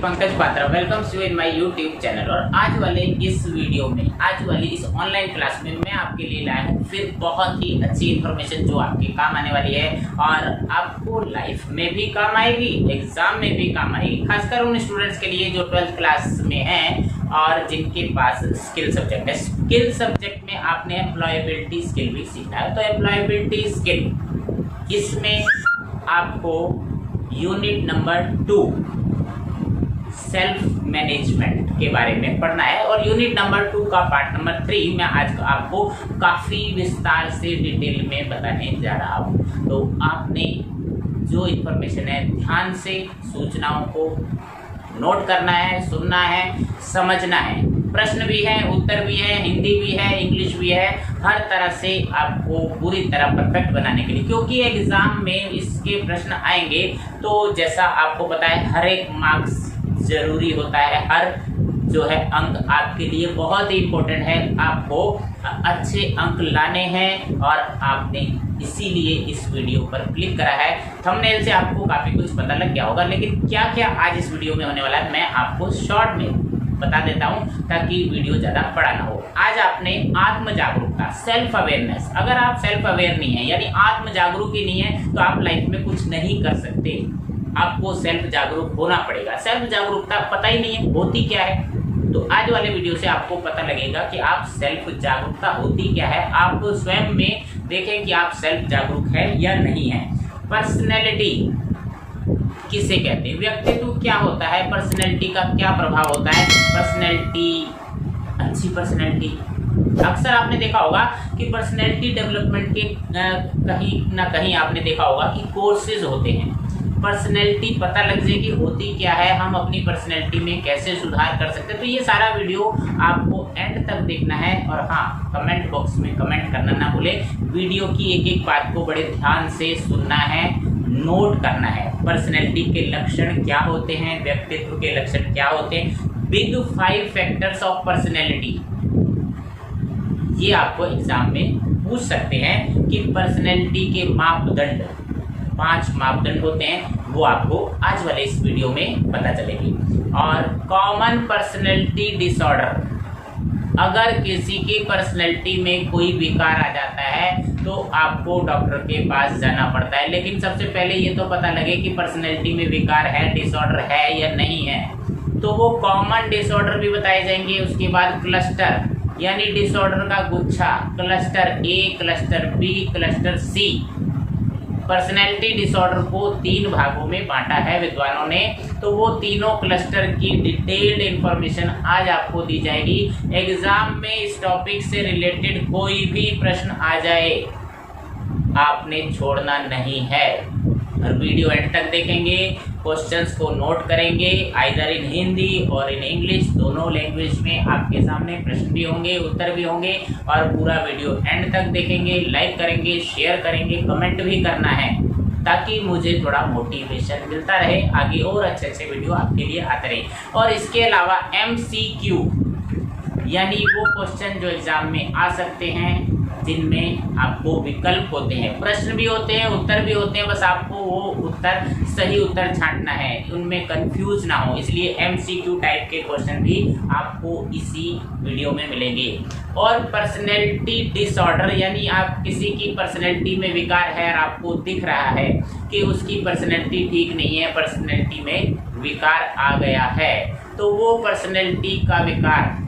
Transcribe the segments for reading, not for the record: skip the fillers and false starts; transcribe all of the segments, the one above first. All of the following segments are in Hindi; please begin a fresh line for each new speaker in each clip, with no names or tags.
Pankaj Patra, welcome you in my YouTube channel. और आज वाले इस वीडियो में, आज वाली इस ऑनलाइन क्लास में मैं आपके लिए लाया हूँ फिर बहुत ही अच्छी इन्फॉर्मेशन जो आपके काम आने वाली है और आपको लाइफ में भी काम आएगी, एग्जाम में भी काम आएगी, खासकर उन स्टूडेंट्स के लिए जो 12th क्लास में हैं और जिनके पास स्किल सब्जेक्ट है। स्किल सब्जेक्ट में आपने एम्प्लॉयबिलिटी स्किल भी सीखा है। तो एम्प्लॉयबिलिटी स्किल, इसमें आपको यूनिट नंबर 2 सेल्फ मैनेजमेंट के बारे में पढ़ना है और यूनिट नंबर 2 का पार्ट नंबर 3 मैं आज आपको काफ़ी विस्तार से डिटेल में बताने जा रहा हूँ। तो आपने जो इन्फॉर्मेशन है ध्यान से सूचनाओं को नोट करना है, सुनना है, समझना है। प्रश्न भी है, उत्तर भी है, हिंदी भी है, इंग्लिश भी है, हर तरह से आपको पूरी तरह परफेक्ट बनाने के लिए, क्योंकि एग्जाम में इसके प्रश्न आएंगे। तो जैसा आपको पता है हर एक मार्क्स जरूरी होता है, हर जो है अंक आपके लिए बहुत ही इम्पोर्टेंट है। आपको अच्छे अंक लाने हैं और आपने इसीलिए इस वीडियो पर क्लिक करा है। थंबनेल से आपको काफ़ी कुछ पता लग गया होगा, लेकिन क्या क्या आज इस वीडियो में होने वाला है मैं आपको शॉर्ट में बता देता हूं ताकि वीडियो ज़्यादा बड़ा ना हो। आज आपने आत्म जागरूकता, सेल्फ अवेयरनेस, अगर आप सेल्फ अवेयर नहीं है यानी आत्म जागरूक ही नहीं है तो आप लाइफ में कुछ नहीं कर सकते। आपको सेल्फ जागरूक होना पड़ेगा। सेल्फ जागरूकता पता ही नहीं है होती क्या है, तो आज वाले वीडियो से आपको पता लगेगा कि आप सेल्फ जागरूकता होती क्या है। आप स्वयं में देखें कि आप सेल्फ जागरूक है या नहीं है। पर्सनैलिटी किसे कहते हैं, व्यक्तित्व क्या होता है, पर्सनैलिटी का क्या प्रभाव होता है। पर्सनैलिटी, अच्छी पर्सनैलिटी, अक्सर आपने देखा होगा कि पर्सनैलिटी डेवलपमेंट के कहीं ना कहीं आपने देखा होगा कि कोर्सेज होते हैं। पर्सनैलिटी पता लग जाए कि होती क्या है, हम अपनी पर्सनैलिटी में कैसे सुधार कर सकते हैं। तो ये सारा वीडियो आपको एंड तक देखना है और हाँ, कमेंट बॉक्स में कमेंट करना ना भूले। वीडियो की एक एक बात को बड़े ध्यान से सुनना है, नोट करना है। पर्सनैलिटी के लक्षण क्या होते हैं, व्यक्तित्व के लक्षण क्या होते हैं, बिग 5 फैक्टर्स ऑफ पर्सनैलिटी, ये आपको एग्जाम में पूछ सकते हैं कि पर्सनैलिटी के मापदंड, 5 मापदंड होते हैं, वो आपको आज वाले इस वीडियो में पता चलेगी। और कॉमन पर्सनैलिटी डिसऑर्डर, अगर किसी की पर्सनैलिटी में कोई विकार आ जाता है तो आपको डॉक्टर के पास जाना पड़ता है। लेकिन सबसे पहले ये तो पता लगे कि पर्सनैलिटी में विकार है, डिसऑर्डर है या नहीं है। तो वो कॉमन डिसऑर्डर भी बताए जाएंगे। उसके बाद क्लस्टर यानी डिसऑर्डर का गुच्छा, cluster A, cluster B, cluster C. Personality disorder को 3 भागों में बांटा है विद्वानों ने। तो वो तीनों क्लस्टर की डिटेल्ड इंफॉर्मेशन आज आपको दी जाएगी। एग्जाम में इस टॉपिक से रिलेटेड कोई भी प्रश्न आ जाए आपने छोड़ना नहीं है और वीडियो एंड तक देखेंगे, क्वेश्चंस को नोट करेंगे, आइदर इन हिंदी और इन इंग्लिश, दोनों लैंग्वेज में आपके सामने प्रश्न भी होंगे, उत्तर भी होंगे। और पूरा वीडियो एंड तक देखेंगे, लाइक करेंगे, शेयर करेंगे, कमेंट भी करना है ताकि मुझे थोड़ा मोटिवेशन मिलता रहे, आगे और अच्छे अच्छे वीडियो आपके लिए आते रहे। और इसके अलावा MCQ यानी वो क्वेश्चन जो एग्जाम में आ सकते हैं जिनमें आपको विकल्प होते हैं, प्रश्न भी होते हैं, उत्तर भी होते हैं, बस आपको वो उत्तर, सही उत्तर छांटना है, उनमें कंफ्यूज ना हो। इसलिए MCQ टाइप के क्वेश्चन भी आपको इसी वीडियो में मिलेंगे। और पर्सनैलिटी डिसऑर्डर यानी आप किसी की पर्सनैलिटी में विकार है और आपको दिख रहा है कि उसकी पर्सनैलिटी ठीक नहीं है, पर्सनैलिटी में विकार आ गया है, तो वो पर्सनैलिटी का विकार,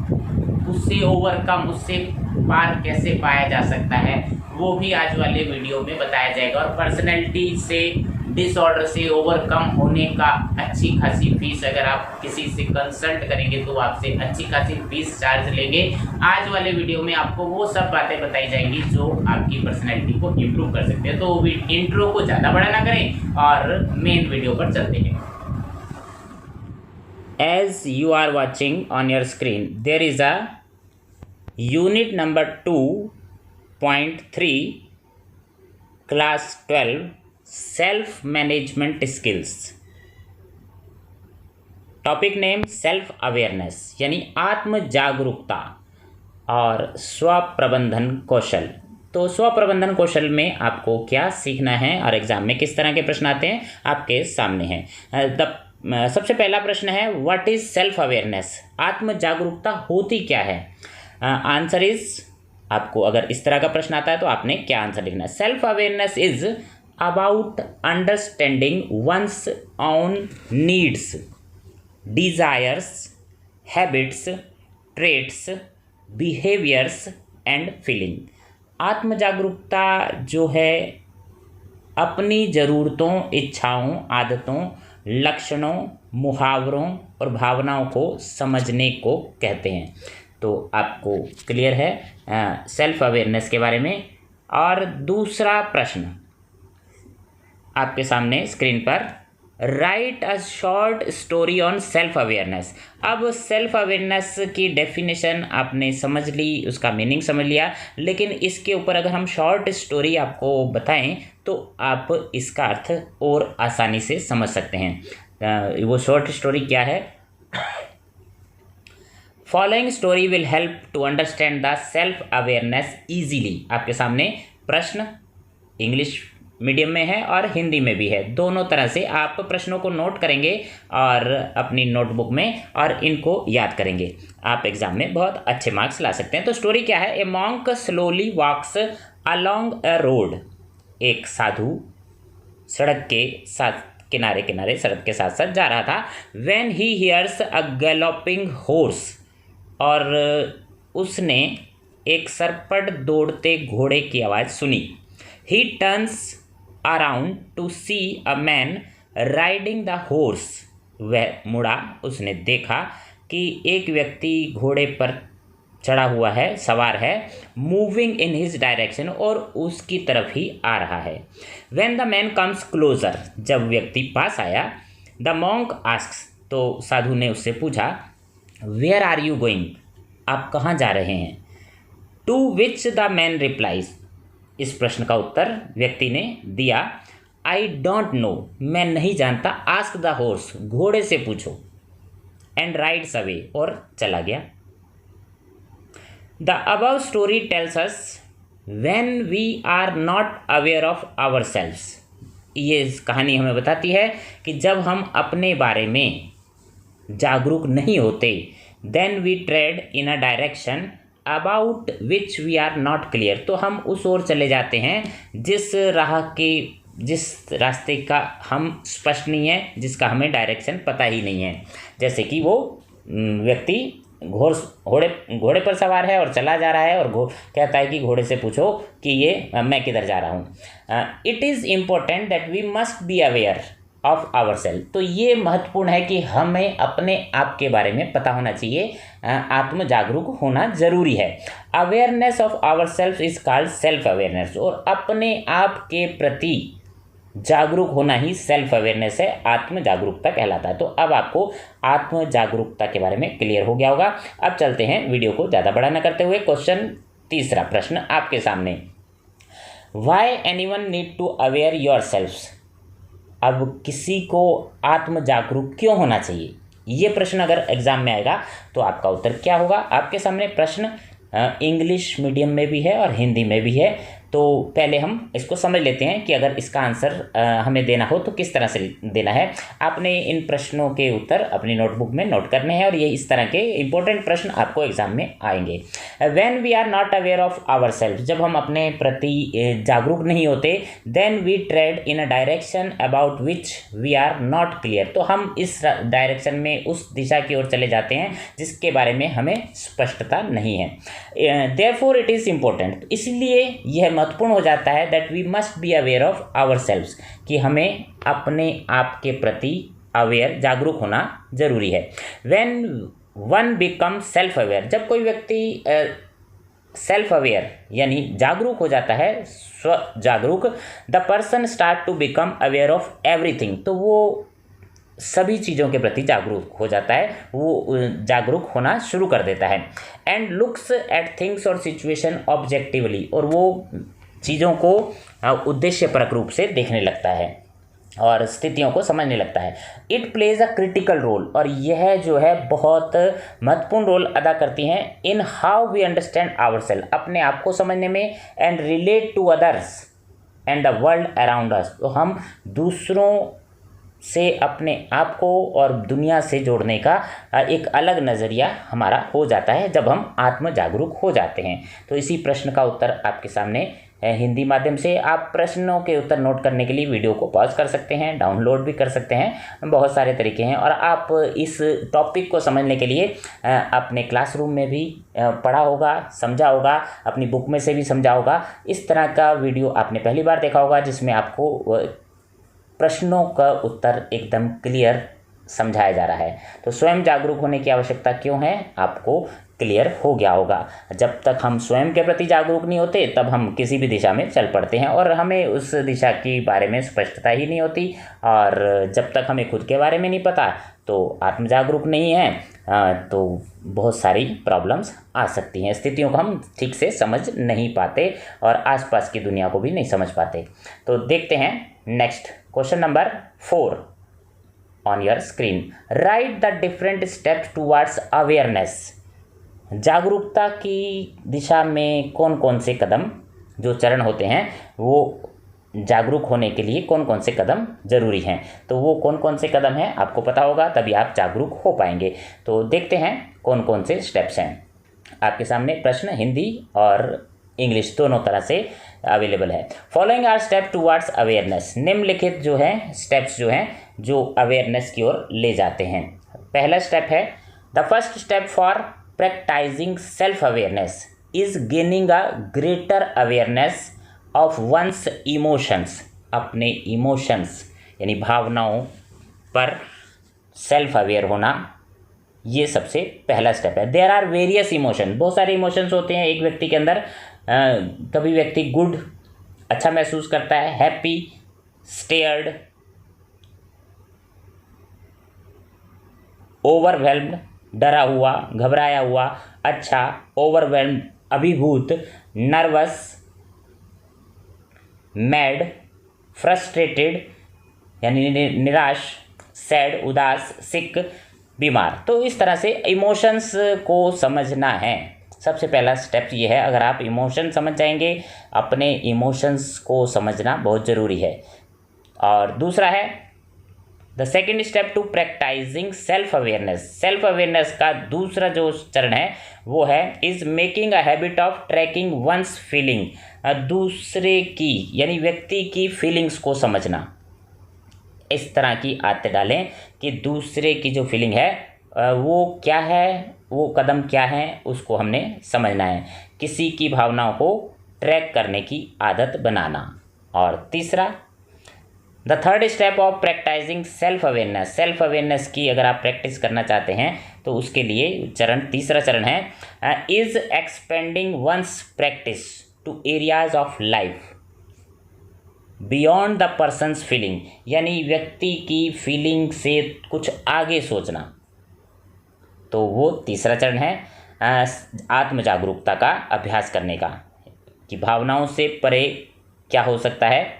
उससे ओवरकम, उससे पार कैसे पाया जा सकता है, वो भी आज वाले वीडियो में बताया जाएगा। और पर्सनैलिटी से, डिसऑर्डर से ओवरकम होने का अच्छी खासी फीस, अगर आप किसी से कंसल्ट करेंगे तो आपसे अच्छी खासी फीस चार्ज लेंगे। आज वाले वीडियो में आपको वो सब बातें बताई जाएंगी जो आपकी पर्सनैलिटी को इम्प्रूव कर सकते हैं। तो इंट्रो को ज़्यादा बड़ा ना करें और मेन वीडियो पर चलते हैं। As you are watching on your screen, there is a unit number 2.3 class 12 self management skills, topic name self awareness यानी आत्म जागरूकता और स्व प्रबंधन कौशल। तो स्व प्रबंधन कौशल में आपको क्या सीखना है और एग्जाम में किस तरह के प्रश्न आते हैं आपके सामने हैं। द सबसे पहला प्रश्न है, व्हाट इज सेल्फ अवेयरनेस? आत्म जागरूकता होती क्या है? आंसर इज, आपको अगर इस तरह का प्रश्न आता है तो आपने क्या आंसर लिखना है? Self awareness is about understanding one's own needs, desires, habits, traits, behaviours and feeling. आत्म जागरूकता जो है अपनी ज़रूरतों, इच्छाओं, आदतों, लक्षणों, मुहावरों और भावनाओं को समझने को कहते हैं। तो आपको क्लियर है सेल्फ अवेयरनेस के बारे में। और दूसरा प्रश्न आपके सामने स्क्रीन पर, right a short story on self awareness. अब सेल्फ अवेयरनेस की डेफिनेशन आपने समझ ली, उसका मीनिंग समझ लिया, लेकिन इसके ऊपर अगर हम शॉर्ट स्टोरी आपको बताएं तो आप इसका अर्थ और आसानी से समझ सकते हैं। वो शॉर्ट स्टोरी क्या है? Following story will help to understand the self awareness easily. आपके सामने प्रश्न इंग्लिश मीडियम में है और हिंदी में भी है, दोनों तरह से आप प्रश्नों को नोट करेंगे और अपनी नोटबुक में और इनको याद करेंगे, आप एग्जाम में बहुत अच्छे मार्क्स ला सकते हैं। तो स्टोरी क्या है? A monk slowly walks along a road. एक साधु सड़क के साथ किनारे किनारे सड़क के साथ साथ जा रहा था। When he hears a galloping horse, और उसने एक सरपट दौड़ते घोड़े की आवाज़ सुनी। He turns around to see a man riding the horse. वह मुड़ा, उसने देखा कि एक व्यक्ति घोड़े पर चढ़ा हुआ है, सवार है, मूविंग इन हिज डायरेक्शन, और उसकी तरफ ही आ रहा है। When the man comes closer, जब व्यक्ति पास आया, द मॉन्क आस्क्स, तो साधु ने उससे पूछा, वेयर आर यू गोइंग? आप कहाँ जा रहे हैं? To which the man replies, इस प्रश्न का उत्तर व्यक्ति ने दिया, आई डोंट नो, मैं नहीं जानता, आस्क द हॉर्स, घोड़े से पूछो, एंड राइड्स अवे, और चला गया। The above story tells us when we are not aware of ourselves. ये कहानी हमें बताती है कि जब हम अपने बारे में जागरूक नहीं होते, then we tread in a direction about which we are not clear, तो हम उस ओर चले जाते हैं जिस रास्ते का हम स्पष्ट नहीं है, जिसका हमें डायरेक्शन पता ही नहीं है। जैसे कि वो व्यक्ति घोड़े पर सवार है और चला जा रहा है और कहता है कि घोड़े से पूछो कि ये मैं किधर जा रहा हूँ। It is important that we must be aware of our self. तो ये महत्वपूर्ण है कि हमें अपने आप के बारे में पता होना चाहिए, आत्म जागरूक होना जरूरी है। Awareness of our self is called self awareness, और अपने आप के प्रति जागरूक होना ही सेल्फ अवेयरनेस है, आत्म जागरूकता कहलाता है। तो अब आपको आत्म जागरूकता के बारे में क्लियर हो गया होगा। अब चलते हैं, वीडियो को ज़्यादा बड़ा न करते हुए, क्वेश्चन तीसरा प्रश्न आपके सामने, why anyone need to aware your self. अब किसी को आत्म जागरूक क्यों होना चाहिए, ये प्रश्न अगर एग्जाम में आएगा तो आपका उत्तर क्या होगा? आपके सामने प्रश्न इंग्लिश मीडियम में भी है और हिंदी में भी है। तो पहले हम इसको समझ लेते हैं कि अगर इसका आंसर हमें देना हो तो किस तरह से देना है। आपने इन प्रश्नों के उत्तर अपनी नोटबुक में नोट करने हैं और ये इस तरह के इंपॉर्टेंट प्रश्न आपको एग्जाम में आएंगे। When we are not aware of our self, जब हम अपने प्रति जागरूक नहीं होते, then we tread in a direction about which we are not clear, तो हम इस डायरेक्शन में, उस दिशा की ओर चले जाते हैं जिसके बारे में हमें स्पष्टता नहीं है। देयरफॉर इट इज़ इम्पोर्टेंट, इसलिए यह महत्वपूर्ण हो जाता है that we must be aware of ourselves, कि हमें अपने आप के प्रति अवेयर, जागरूक होना जरूरी है। When one become self aware, जब कोई व्यक्ति सेल्फ अवेयर यानी जागरूक हो जाता है, स्व जागरूक, the person start to become aware of everything, तो वो सभी चीज़ों के प्रति जागरूक हो जाता है, वो जागरूक होना शुरू कर देता है। एंड लुक्स एट थिंग्स और सिचुएशन ऑब्जेक्टिवली, और वो चीज़ों को उद्देश्यपरक रूप से देखने लगता है और स्थितियों को समझने लगता है। It plays a critical role, और यह जो है बहुत महत्वपूर्ण रोल अदा करती हैं in how we understand our self, अपने आप को समझने में, and relate to others and the world around us, तो हम दूसरों से अपने आप को और दुनिया से जोड़ने का एक अलग नज़रिया हमारा हो जाता है जब हम आत्म जागरूक हो जाते हैं। तो इसी प्रश्न का उत्तर आपके सामने हिंदी माध्यम से। आप प्रश्नों के उत्तर नोट करने के लिए वीडियो को पॉज कर सकते हैं, डाउनलोड भी कर सकते हैं, बहुत सारे तरीके हैं। और आप इस टॉपिक को समझने के लिए अपने क्लासरूम में भी पढ़ा होगा, समझा होगा, अपनी बुक में से भी समझा होगा। इस तरह का वीडियो आपने पहली बार देखा होगा जिसमें आपको प्रश्नों का उत्तर एकदम क्लियर समझाया जा रहा है। तो स्वयं जागरूक होने की आवश्यकता क्यों है, आपको क्लियर हो गया होगा। जब तक हम स्वयं के प्रति जागरूक नहीं होते तब हम किसी भी दिशा में चल पड़ते हैं और हमें उस दिशा के बारे में स्पष्टता ही नहीं होती। और जब तक हमें खुद के बारे में नहीं पता तो आत्म जागरूक नहीं है तो बहुत सारी प्रॉब्लम्स आ सकती हैं, स्थितियों को हम ठीक से समझ नहीं पाते और आसपास की दुनिया को भी नहीं समझ पाते। तो देखते हैं next question number 4 on your screen. Right the different steps towards awareness. जागरूकता की दिशा में कौन कौन से कदम, जो चरण होते हैं वो जागरूक होने के लिए कौन कौन से कदम जरूरी हैं, तो वो कौन कौन से कदम हैं आपको पता होगा, तभी आप जागरूक हो पाएंगे। तो देखते हैं कौन कौन से स्टेप्स हैं। आपके सामने प्रश्न हिंदी और इंग्लिश दोनों तरह से अवेलेबल है। Following are step towards awareness. निम्नलिखित जो है स्टेप्स जो हैं जो अवेयरनेस की ओर ले जाते हैं। पहला स्टेप है the first step for practicing self awareness is gaining a greater awareness of one's emotions. अपने इमोशंस यानी भावनाओं पर सेल्फ अवेयर होना, ये सबसे पहला स्टेप है। There are various emotion. बहुत सारे इमोशंस होते हैं एक व्यक्ति के अंदर। कभी व्यक्ति गुड अच्छा महसूस करता है, हैप्पी, स्टेयर्ड, ओवरवेल्म्ड डरा हुआ, घबराया हुआ, अच्छा, ओवरवेल्म्ड अभिभूत, नर्वस, मैड, फ्रस्ट्रेटेड यानी निराश, सैड उदास, सिक बीमार। तो इस तरह से इमोशंस को समझना है। सबसे पहला स्टेप ये है, अगर आप इमोशन समझ जाएंगे, अपने इमोशंस को समझना बहुत ज़रूरी है। और दूसरा है the second step to practicing self awareness. Self awareness का दूसरा जो चरण है वो है is making a habit of tracking one's feeling. दूसरे की यानी व्यक्ति की फीलिंग्स को समझना, इस तरह की आदतें डालें कि दूसरे की जो फीलिंग है वो क्या है, वो कदम क्या है, उसको हमने समझना है। किसी की भावनाओं को ट्रैक करने की आदत बनाना। और तीसरा the third step of practicing self awareness. Self awareness की अगर आप प्रैक्टिस करना चाहते हैं तो उसके लिए तीसरा चरण है is expanding one's practice to areas of life beyond the person's feeling. यानी व्यक्ति की फीलिंग से कुछ आगे सोचना, तो वो तीसरा चरण है आत्म जागरूकता का अभ्यास करने का, कि भावनाओं से परे क्या हो सकता है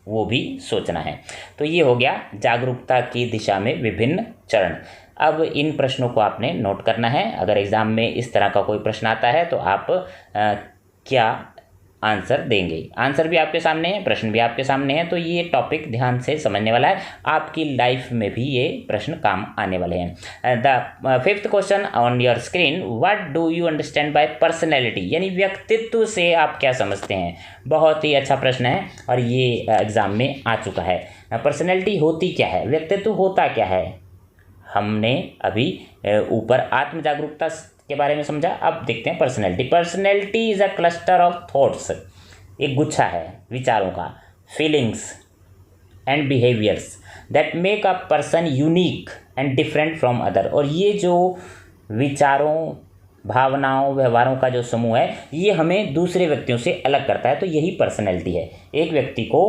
वो भी सोचना है। तो ये हो गया जागरूकता की दिशा में विभिन्न चरण। अब इन प्रश्नों को आपने नोट करना है। अगर एग्ज़ाम में इस तरह का कोई प्रश्न आता है तो आप क्या आंसर देंगे। आंसर भी आपके सामने है, प्रश्न भी आपके सामने है। तो ये टॉपिक ध्यान से समझने वाला है, आपकी लाइफ में भी ये प्रश्न काम आने वाले हैं। The fifth question on your screen, what do you understand by personality. यानी व्यक्तित्व से आप क्या समझते हैं। बहुत ही अच्छा प्रश्न है और ये एग्ज़ाम में आ चुका है। पर्सनैलिटी होती क्या है, व्यक्तित्व होता क्या है, हमने अभी ऊपर आत्म जागरूकता के बारे में समझा। अब देखते हैं personality. Personality is a cluster of thoughts. एक गुच्छा है विचारों का, feelings and behaviours that make a person unique and different from other. और ये जो विचारों, भावनाओं, व्यवहारों का जो समूह है, ये हमें दूसरे व्यक्तियों से अलग करता है। तो यही पर्सनैलिटी है, एक व्यक्ति को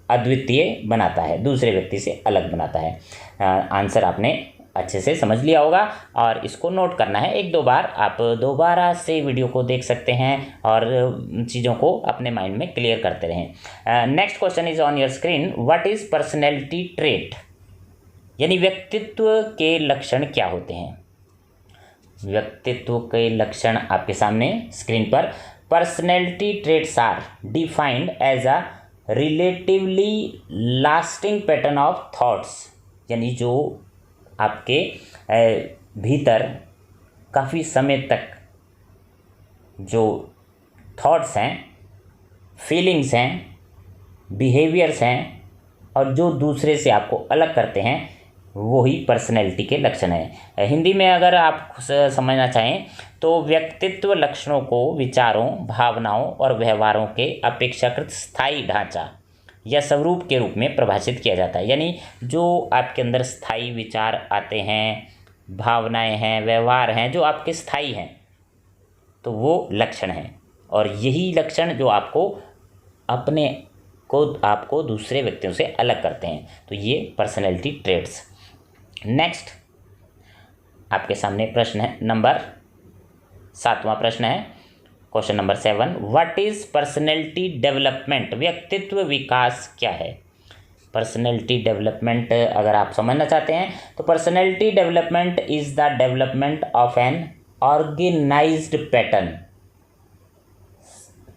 अद्वितीय बनाता है, दूसरे व्यक्ति से अलग बनाता है। आंसर आपने अच्छे से समझ लिया होगा और इसको नोट करना है। एक दो बार आप दोबारा से वीडियो को देख सकते हैं और चीज़ों को अपने माइंड में क्लियर करते रहें। Next question is on your screen, what is personality trait. यानी व्यक्तित्व के लक्षण क्या होते हैं। व्यक्तित्व के लक्षण आपके सामने स्क्रीन पर। Personality traits are defined as a relatively lasting pattern of thoughts यानी जो आपके भीतर काफ़ी समय तक जो थॉट्स हैं, फीलिंग्स हैं, बिहेवियर्स हैं और जो दूसरे से आपको अलग करते हैं, वही पर्सनैलिटी के लक्षण हैं। हिंदी में अगर आप समझना चाहें तो व्यक्तित्व लक्षणों को विचारों, भावनाओं और व्यवहारों के अपेक्षाकृत स्थायी ढांचा या स्वरूप के रूप में परिभाषित किया जाता है। यानी जो आपके अंदर स्थायी विचार आते हैं, भावनाएं हैं, व्यवहार हैं, जो आपके स्थायी हैं, तो वो लक्षण हैं। और यही लक्षण जो आपको दूसरे व्यक्तियों से अलग करते हैं। तो ये पर्सनैलिटी ट्रेट्स। नेक्स्ट आपके सामने प्रश्न है नंबर 7वां प्रश्न है, question number 7। What is personality development? व्यक्तित्व विकास क्या है? पर्सनैलिटी डेवलपमेंट अगर आप समझना चाहते हैं तो personality development is the development of an organised pattern.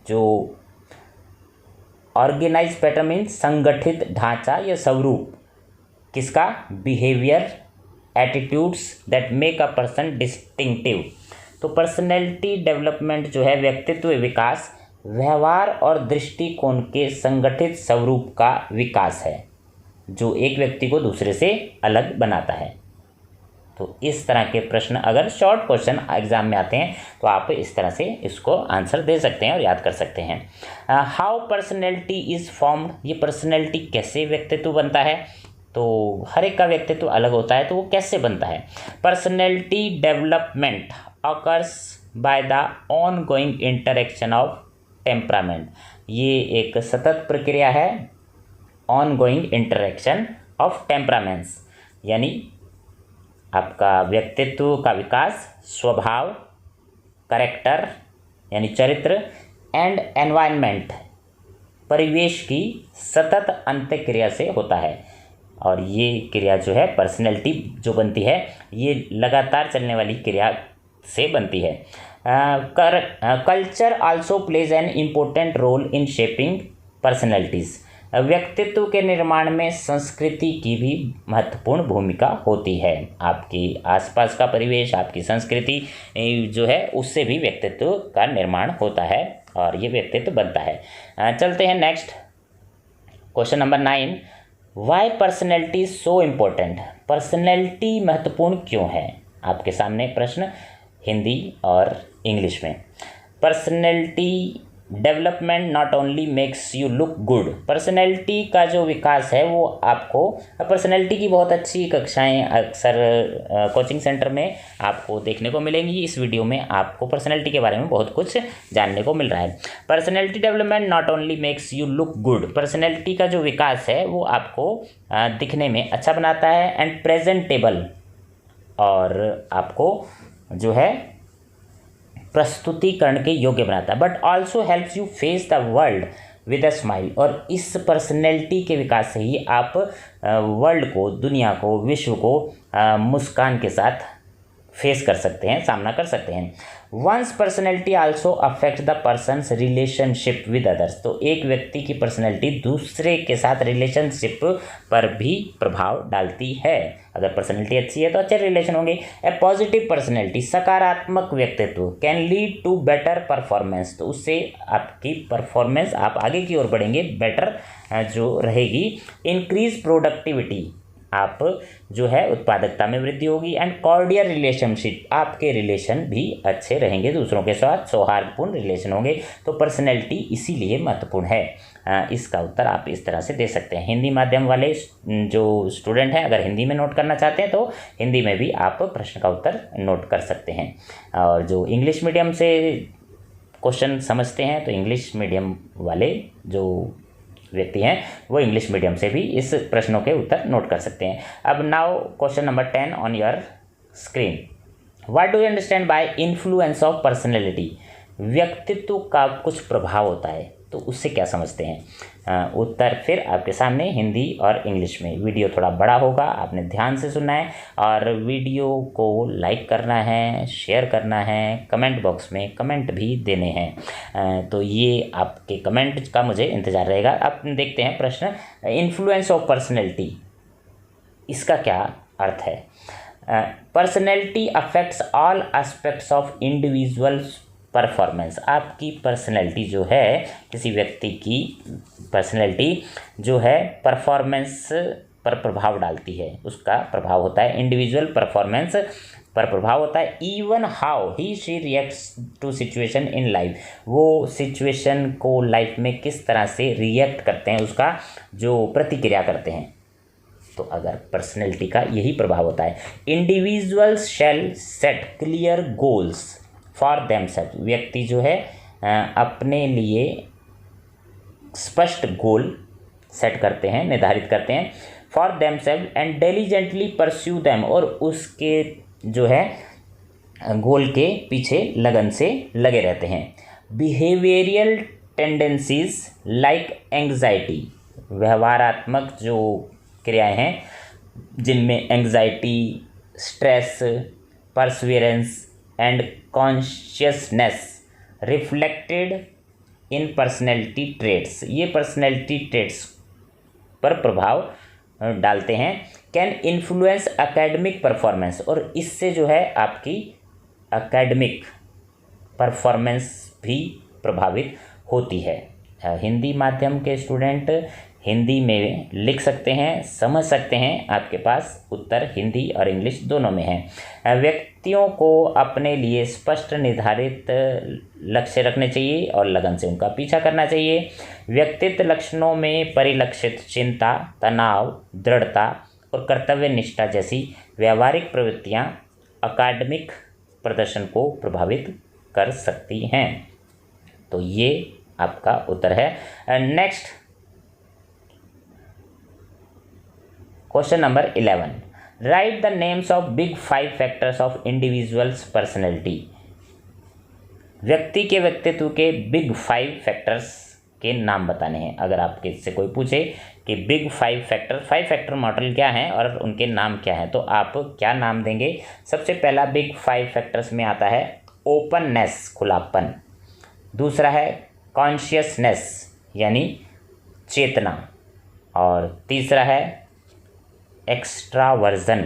जो ऑर्गेनाइज्ड पैटर्न मीन्स संगठित ढांचा या स्वरूप किसका? Behaviour, attitudes that make a person distinctive. तो पर्सनैलिटी डेवलपमेंट जो है व्यक्तित्व विकास, व्यवहार और दृष्टिकोण के संगठित स्वरूप का विकास है जो एक व्यक्ति को दूसरे से अलग बनाता है। तो इस तरह के प्रश्न अगर शॉर्ट क्वेश्चन एग्जाम में आते हैं तो आप इस तरह से इसको आंसर दे सकते हैं और याद कर सकते हैं। How personality is formed? ये पर्सनैलिटी कैसे व्यक्तित्व बनता है? तो हर एक का व्यक्तित्व अलग होता है, तो वो कैसे बनता है? Personality development occurs by the on going interaction of temperament. ये एक सतत प्रक्रिया है, on going interaction of temperaments, यानी आपका व्यक्तित्व का विकास स्वभाव, करेक्टर यानी चरित्र, एंड एनवायरनमेंट परिवेश की सतत अंतःक्रिया से होता है। और ये क्रिया जो है पर्सनैलिटी जो बनती है ये लगातार चलने वाली क्रिया से बनती है। Culture also plays an important role in shaping personalities. व्यक्तित्व के निर्माण में संस्कृति की भी महत्वपूर्ण भूमिका होती है। आपकी आसपास का परिवेश, आपकी संस्कृति जो है उससे भी व्यक्तित्व का निर्माण होता है और ये व्यक्तित्व बनता है। चलते हैं next question number 9। Why personality is so important? Personality महत्वपूर्ण क्यों है? आपके सामने प्रश्न हिंदी और इंग्लिश में। Personality development not only makes you look good. Personality का जो विकास है वो आपको, पर्सनैलिटी की बहुत अच्छी कक्षाएं अक्सर कोचिंग सेंटर में आपको देखने को मिलेंगी। इस वीडियो में आपको पर्सनैलिटी के बारे में बहुत कुछ जानने को मिल रहा है। Personality development not only makes you look good. Personality का जो विकास है वो आपको दिखने में अच्छा बनाता है एंड प्रेजेंटेबल, और आपको जो है प्रस्तुतिकरण के योग्य बनाता है। But also helps you face the world with a smile. और इस पर्सनैलिटी के विकास से ही आप वर्ल्ड को, दुनिया को, विश्व को मुस्कान के साथ फेस कर सकते हैं, सामना कर सकते हैं। One's personality also affect the person's relationship with others. तो एक व्यक्ति की पर्सनैलिटी दूसरे के साथ रिलेशनशिप पर भी प्रभाव डालती है। अगर पर्सनैलिटी अच्छी है तो अच्छे रिलेशन होंगे। ए पॉजिटिव पर्सनैलिटी, सकारात्मक व्यक्तित्व, can lead to better performance. तो उससे आपकी परफॉर्मेंस, आप आगे की ओर बढ़ेंगे, बेटर जो रहेगी। इंक्रीज प्रोडक्टिविटी, आप जो है उत्पादकता में वृद्धि होगी। एंड कॉर्डियल रिलेशनशिप, आपके रिलेशन भी अच्छे रहेंगे, दूसरों के साथ सौहार्दपूर्ण रिलेशन होंगे। तो पर्सनैलिटी इसीलिए महत्वपूर्ण है। इसका उत्तर आप इस तरह से दे सकते हैं। हिंदी माध्यम वाले जो स्टूडेंट हैं अगर हिंदी में नोट करना चाहते हैं तो हिंदी में भी आप प्रश्न का उत्तर नोट कर सकते हैं। और जो इंग्लिश मीडियम से क्वेश्चन समझते हैं तो इंग्लिश मीडियम वाले जो व्यक्ति हैं वो इंग्लिश मीडियम से भी इस प्रश्नों के उत्तर नोट कर सकते हैं। अब now question number 10 on your screen. What do you understand by influence of personality? व्यक्तित्व का कुछ प्रभाव होता है, तो उससे क्या समझते हैं? उत्तर फिर आपके सामने हिंदी और इंग्लिश में। वीडियो थोड़ा बड़ा होगा, आपने ध्यान से सुनना है और वीडियो को लाइक करना है, शेयर करना है, कमेंट बॉक्स में कमेंट भी देने हैं। तो ये आपके कमेंट का मुझे इंतज़ार रहेगा। अब देखते हैं प्रश्न। इन्फ्लुएंस ऑफ पर्सनैलिटी
इसका क्या अर्थ है? Personality affects all aspects of individuals performance. आपकी पर्सनैलिटी जो है, किसी व्यक्ति की पर्सनैलिटी जो है परफॉर्मेंस पर प्रभाव डालती है, उसका प्रभाव होता है, इंडिविजुअल परफॉर्मेंस पर प्रभाव होता है। Even how he she reacts to situation in life, वो सिचुएशन को लाइफ में किस तरह से रिएक्ट करते हैं, उसका जो प्रतिक्रिया करते हैं। तो अगर पर्सनैलिटी का यही प्रभाव होता है। Individuals shall set clear goals for themself, व्यक्ति जो है अपने लिए स्पष्ट गोल सेट करते हैं, निर्धारित करते हैं, for themself and diligently pursue them, और उसके जो है गोल के पीछे लगन से लगे रहते हैं। बिहेवियरियल टेंडेंसीज लाइक एंग्जाइटी, व्यवहारात्मक जो क्रियाएं हैं जिनमें anxiety, stress, Perseverance and consciousness reflected in personality traits, ये पर्सनैलिटी ट्रेट्स पर प्रभाव डालते हैं। कैन इन्फ्लुएंस एकेडमिक परफॉर्मेंस, और इससे जो है आपकी एकेडमिक परफॉर्मेंस भी प्रभावित होती है। हिंदी माध्यम के स्टूडेंट हिंदी में लिख सकते हैं, समझ सकते हैं, आपके पास उत्तर हिंदी और इंग्लिश दोनों में है। व्यक्तियों को अपने लिए स्पष्ट निर्धारित लक्ष्य रखने चाहिए और लगन से उनका पीछा करना चाहिए। व्यक्तित्व लक्षणों में परिलक्षित चिंता, तनाव, दृढ़ता और कर्तव्य निष्ठा जैसी व्यावहारिक प्रवृत्तियां अकादमिक प्रदर्शन को प्रभावित कर सकती हैं। तो ये आपका उत्तर है। Next question number 11, right the names of big 5 factors of individuals personality. व्यक्ति के व्यक्तित्व के बिग 5 फैक्टर्स के नाम बताने हैं। अगर आपके से कोई पूछे कि बिग 5 फैक्टर मॉडल क्या हैं और उनके नाम क्या हैं, तो आप क्या नाम देंगे? सबसे पहला बिग 5 फैक्टर्स में आता है ओपननेस, खुलापन। दूसरा है कॉन्शियसनेस यानी चेतना, और तीसरा है एक्स्ट्रावर्जन,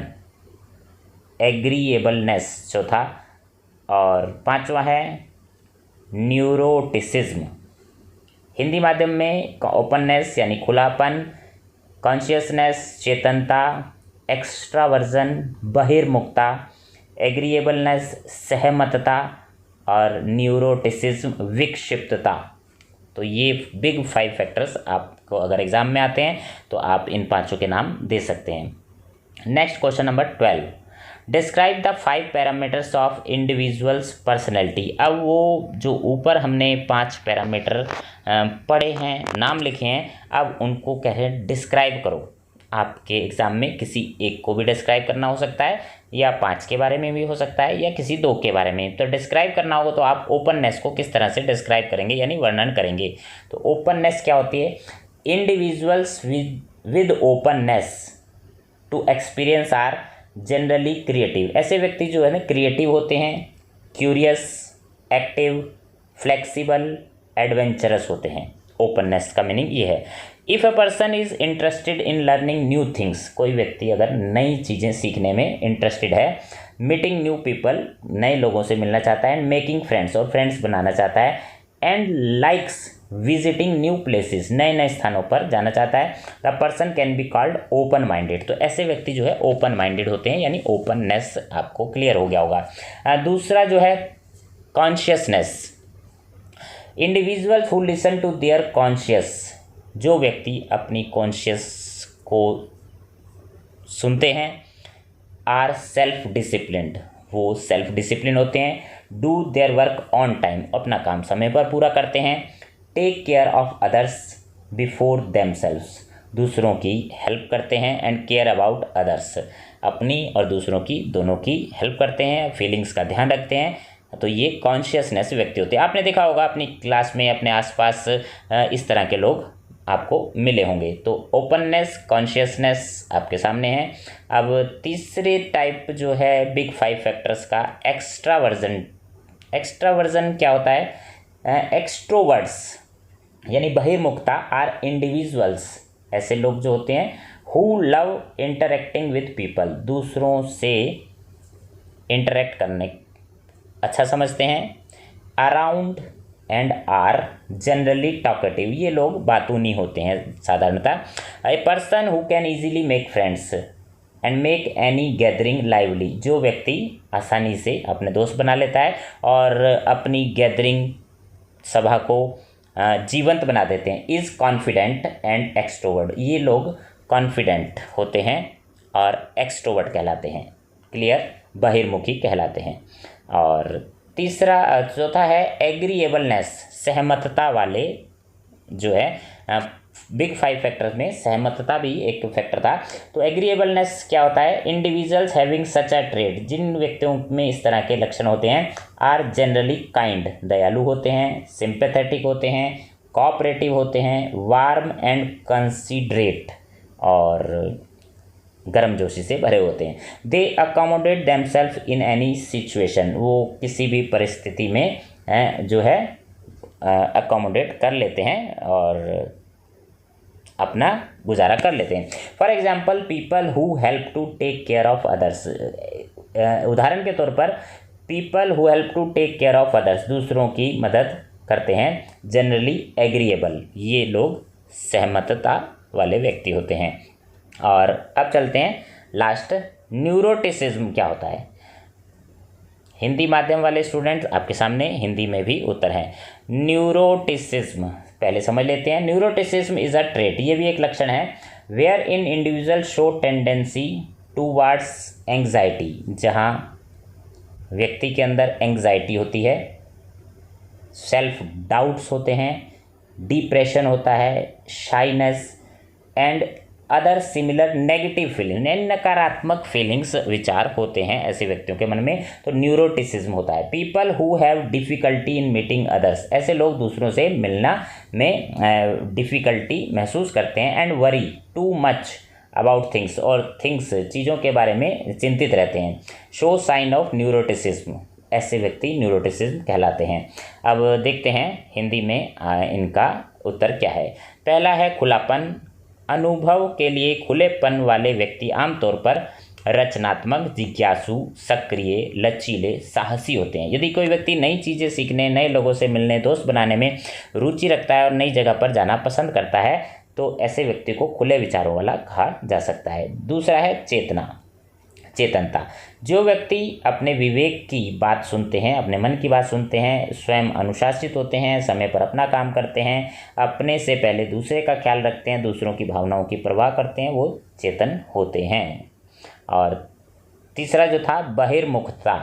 एग्रीएबलनेस चौथा, और पांचवा है न्यूरोटिसिज्म। हिंदी माध्यम में ओपननेस यानी खुलापन, कॉन्शियसनेस चेतनता, एक्स्ट्रावर्जन बहिर्मुखता, एग्रीएबलनेस सहमतता और न्यूरोटिसिज्म विक्षिप्तता। तो ये बिग 5 फैक्टर्स आपको अगर एग्जाम में आते हैं तो आप इन पांचों के नाम दे सकते हैं। Next question number 12, describe the 5 parameters of individuals personality. अब वो जो ऊपर हमने 5 पैरामीटर पढ़े हैं, नाम लिखे हैं, अब उनको कह रहे हैं डिस्क्राइब करो। आपके एग्ज़ाम में किसी एक को भी डिस्क्राइब करना हो सकता है, या 5 के बारे में भी हो सकता है, या किसी 2 के बारे में। तो डिस्क्राइब करना होगा तो आप ओपननेस को किस तरह से डिस्क्राइब करेंगे यानी वर्णन करेंगे। तो ओपननेस क्या होती है? Individuals with openness to experience are generally creative. ऐसे व्यक्ति जो है ना क्रिएटिव होते हैं, क्यूरियस, एक्टिव, फ्लेक्सिबल, एडवेंचरस होते हैं। ओपननेस का मीनिंग ये है। If a person is interested in learning new things, कोई व्यक्ति अगर नई चीज़ें सीखने में इंटरेस्टेड है, मीटिंग न्यू पीपल, नए लोगों से मिलना चाहता है, मेकिंग फ्रेंड्स और फ्रेंड्स बनाना चाहता है, and likes visiting new places, नए नए स्थानों पर जाना चाहता है, the person can be called open minded. तो ऐसे व्यक्ति जो है ओपन माइंडेड होते हैं, यानी ओपननेस आपको क्लियर हो गया होगा। दूसरा जो है consciousness, individual who listen to their conscious, जो व्यक्ति अपनी कॉन्शियस को सुनते हैं, आर सेल्फ डिसिप्लिन्ड, वो सेल्फ डिसिप्लिन होते हैं, do their work on time, अपना काम समय पर पूरा करते हैं, take care of others before themselves, दूसरों की हेल्प करते हैं, एंड केयर अबाउट अदर्स, अपनी और दूसरों की दोनों की हेल्प करते हैं, फीलिंग्स का ध्यान रखते हैं। तो ये कॉन्शियसनेस व्यक्ति होते हैं। आपने देखा होगा अपनी क्लास में, अपने आसपास इस तरह के लोग आपको मिले होंगे। तो ओपननेस, कॉन्शियसनेस आपके सामने है। अब तीसरे टाइप जो है बिग 5 फैक्टर्स का, एक्स्ट्रावर्जन। एक्स्ट्रावर्जन क्या होता है? एक्सट्रोवर्ट्स यानी बहिर्मुखता, आर इंडिविजुअल्स, ऐसे लोग जो होते हैं who love interacting with people, दूसरों से इंटरेक्ट करने अच्छा समझते हैं। Around and are generally talkative, ये लोग बातूनी होते हैं साधारणतः। A person who can easily make friends and make any gathering lively, जो व्यक्ति आसानी से अपने दोस्त बना लेता है और अपनी गैदरिंग सभा को जीवंत बना देते हैं। इज़ कॉन्फिडेंट एंड एक्सट्रोवर्ट, ये लोग कॉन्फिडेंट होते हैं और एक्सट्रोवर्ट कहलाते हैं। क्लियर, बहिर्मुखी कहलाते हैं। और चौथा है एग्रीएबलनेस, सहमतता वाले जो है बिग 5 फैक्टर्स में सहमतता भी एक फैक्टर था। तो एग्रीएबलनेस क्या होता है? Individuals having such a trait, जिन व्यक्तियों में इस तरह के लक्षण होते हैं, आर जनरली काइंड, दयालु होते हैं, सिंपैथेटिक होते हैं, कोऑपरेटिव होते हैं, वार्म एंड कंसीडरेट, और गर्मजोशी से भरे होते हैं। They accommodate themselves in any situation, वो किसी भी परिस्थिति में जो है अकोमोडेट कर लेते हैं और अपना गुजारा कर लेते हैं। For example people who help to take care of others, उदाहरण के तौर पर people who help to take care of others, दूसरों की मदद करते हैं, जनरली एग्रीएबल, ये लोग सहमतता वाले व्यक्ति होते हैं। और अब चलते हैं लास्ट, न्यूरोटिसिज्म क्या होता है? हिंदी माध्यम वाले स्टूडेंट्स आपके सामने हिंदी में भी उत्तर हैं। न्यूरोटिसिज्म पहले समझ लेते हैं। न्यूरोटिसिज्म इज अ ट्रेट, ये भी एक लक्षण है, where in individual show tendency towards anxiety, जहाँ व्यक्ति के अंदर एंग्जाइटी होती है, सेल्फ डाउट्स होते हैं, डिप्रेशन होता है, shyness and other similar negative feeling, नकारात्मक फीलिंग्स, विचार होते हैं ऐसे व्यक्तियों के मन में, तो न्यूरोटिसिज्म होता है। People who have difficulty in meeting others, ऐसे लोग दूसरों से मिलना में डिफ़िकल्टी महसूस करते हैं। And worry too much about things, और थिंग्स चीज़ों के बारे में चिंतित रहते हैं। शो साइन ऑफ न्यूरोटिसिज्म, ऐसे व्यक्ति न्यूरोटिसिज्म कहलाते हैं। अब देखते हैं हिंदी में इनका उत्तर क्या है। पहला है खुलापन, अनुभव के लिए खुलेपन वाले व्यक्ति आमतौर पर रचनात्मक, जिज्ञासु, सक्रिय, लचीले, साहसी होते हैं। यदि कोई व्यक्ति नई चीज़ें सीखने, नए लोगों से मिलने, दोस्त बनाने में रुचि रखता है और नई जगह पर जाना पसंद करता है, तो ऐसे व्यक्ति को खुले विचारों वाला कहा जा सकता है। दूसरा है चेतनता, जो व्यक्ति अपने विवेक की बात सुनते हैं, अपने मन की बात सुनते हैं, स्वयं अनुशासित होते हैं, समय पर अपना काम करते हैं, अपने से पहले दूसरे का ख्याल रखते हैं, दूसरों की भावनाओं की परवाह करते हैं, वो चेतन होते हैं। और तीसरा जो था बहिर्मुखता,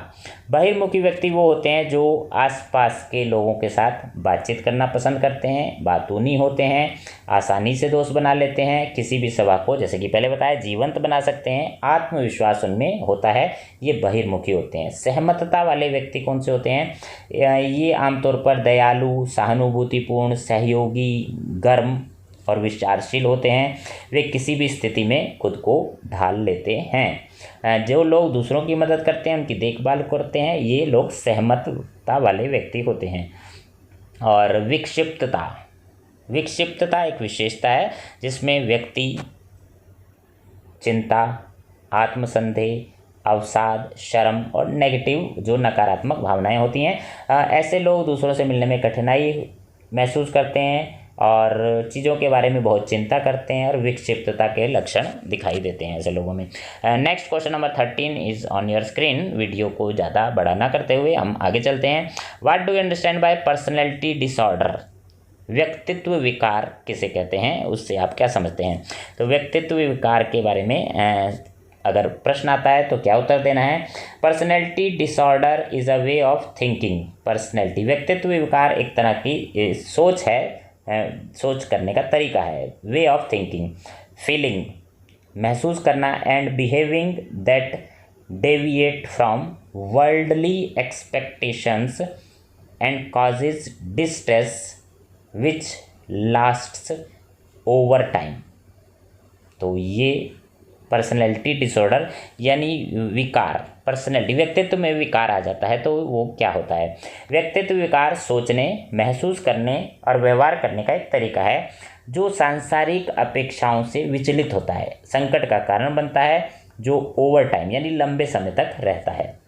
बहिर्मुखी व्यक्ति वो होते हैं जो आसपास के लोगों के साथ बातचीत करना पसंद करते हैं, बातूनी होते हैं, आसानी से दोस्त बना लेते हैं, किसी भी सभा को जैसे कि पहले बताया जीवंत बना सकते हैं, आत्मविश्वास उनमें होता है, ये बहिर्मुखी होते हैं। सहमतता वाले व्यक्ति कौन से होते हैं? ये आमतौर पर दयालु, सहानुभूतिपूर्ण, सहयोगी, गर्म और विचारशील होते हैं। वे किसी भी स्थिति में खुद को ढाल लेते हैं। जो लोग दूसरों की मदद करते हैं, उनकी देखभाल करते हैं, ये लोग सहमतता वाले व्यक्ति होते हैं। और विक्षिप्तता एक विशेषता है जिसमें व्यक्ति चिंता, आत्मसंदेह, अवसाद, शर्म और नेगेटिव जो नकारात्मक भावनाएं होती हैं, ऐसे लोग दूसरों से मिलने में कठिनाई महसूस करते हैं और चीज़ों के बारे में बहुत चिंता करते हैं और विक्षिप्तता के लक्षण दिखाई देते हैं ऐसे लोगों में। Next question number 13 is on your screen. Video को ज़्यादा बड़ा ना करते हुए हम आगे चलते हैं। What do you understand by personality disorder? व्यक्तित्व विकार किसे कहते हैं, उससे आप क्या समझते हैं? तो व्यक्तित्व विकार के बारे में अगर प्रश्न आता है तो क्या उत्तर देना है? Personality disorder is a way of thinking. Personality, व्यक्तित्व विकार एक तरह की सोच है, सोच करने का तरीका है। वे ऑफ थिंकिंग, फीलिंग, महसूस करना, and behaving that deviate from worldly expectations and causes distress which lasts over time. तो ये पर्सनैलिटी डिसऑर्डर यानी विकार, पर्सनैलिटी व्यक्तित्व में विकार आ जाता है तो वो क्या होता है। व्यक्तित्व विकार सोचने, महसूस करने और व्यवहार करने का एक तरीका है जो सांसारिक अपेक्षाओं से विचलित होता है, संकट का कारण बनता है, जो ओवर टाइम यानी लंबे समय तक रहता है।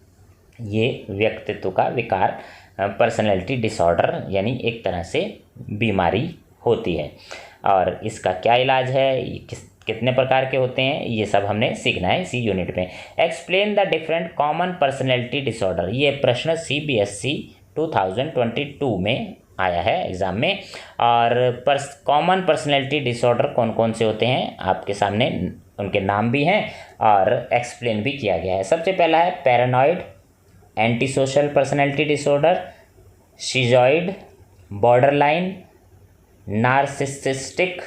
ये व्यक्तित्व का विकार, पर्सनैलिटी डिसऑर्डर यानी एक तरह से बीमारी होती है। और इसका क्या इलाज है, कितने प्रकार के होते हैं, ये सब हमने सीखना है इसी यूनिट में। Explain the different common personality disorder, ये प्रश्न CBSE 2022 में आया है एग्ज़ाम में। और कॉमन पर्सनैलिटी डिसऑर्डर कौन कौन से होते हैं आपके सामने उनके नाम भी हैं और एक्सप्लेन भी किया गया है। सबसे पहला है paranoid, anti social personality disorder, schizoid, borderline, narcissistic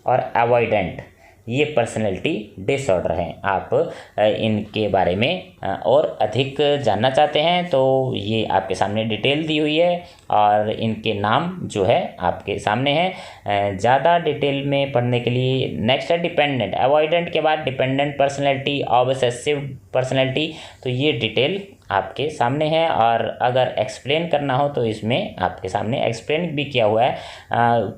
और अवॉइडेंट, ये पर्सनैलिटी डिसऑर्डर हैं। आप इनके बारे में और अधिक जानना चाहते हैं तो ये आपके सामने डिटेल दी हुई है और इनके नाम जो है आपके सामने हैं। ज़्यादा डिटेल में पढ़ने के लिए नेक्स्ट है डिपेंडेंट, अवॉइडेंट के बाद डिपेंडेंट पर्सनैलिटी, ऑब्सेसिव पर्सनैलिटी, तो ये डिटेल आपके सामने है। और अगर एक्सप्लेन करना हो तो इसमें आपके सामने एक्सप्लेन भी किया हुआ है।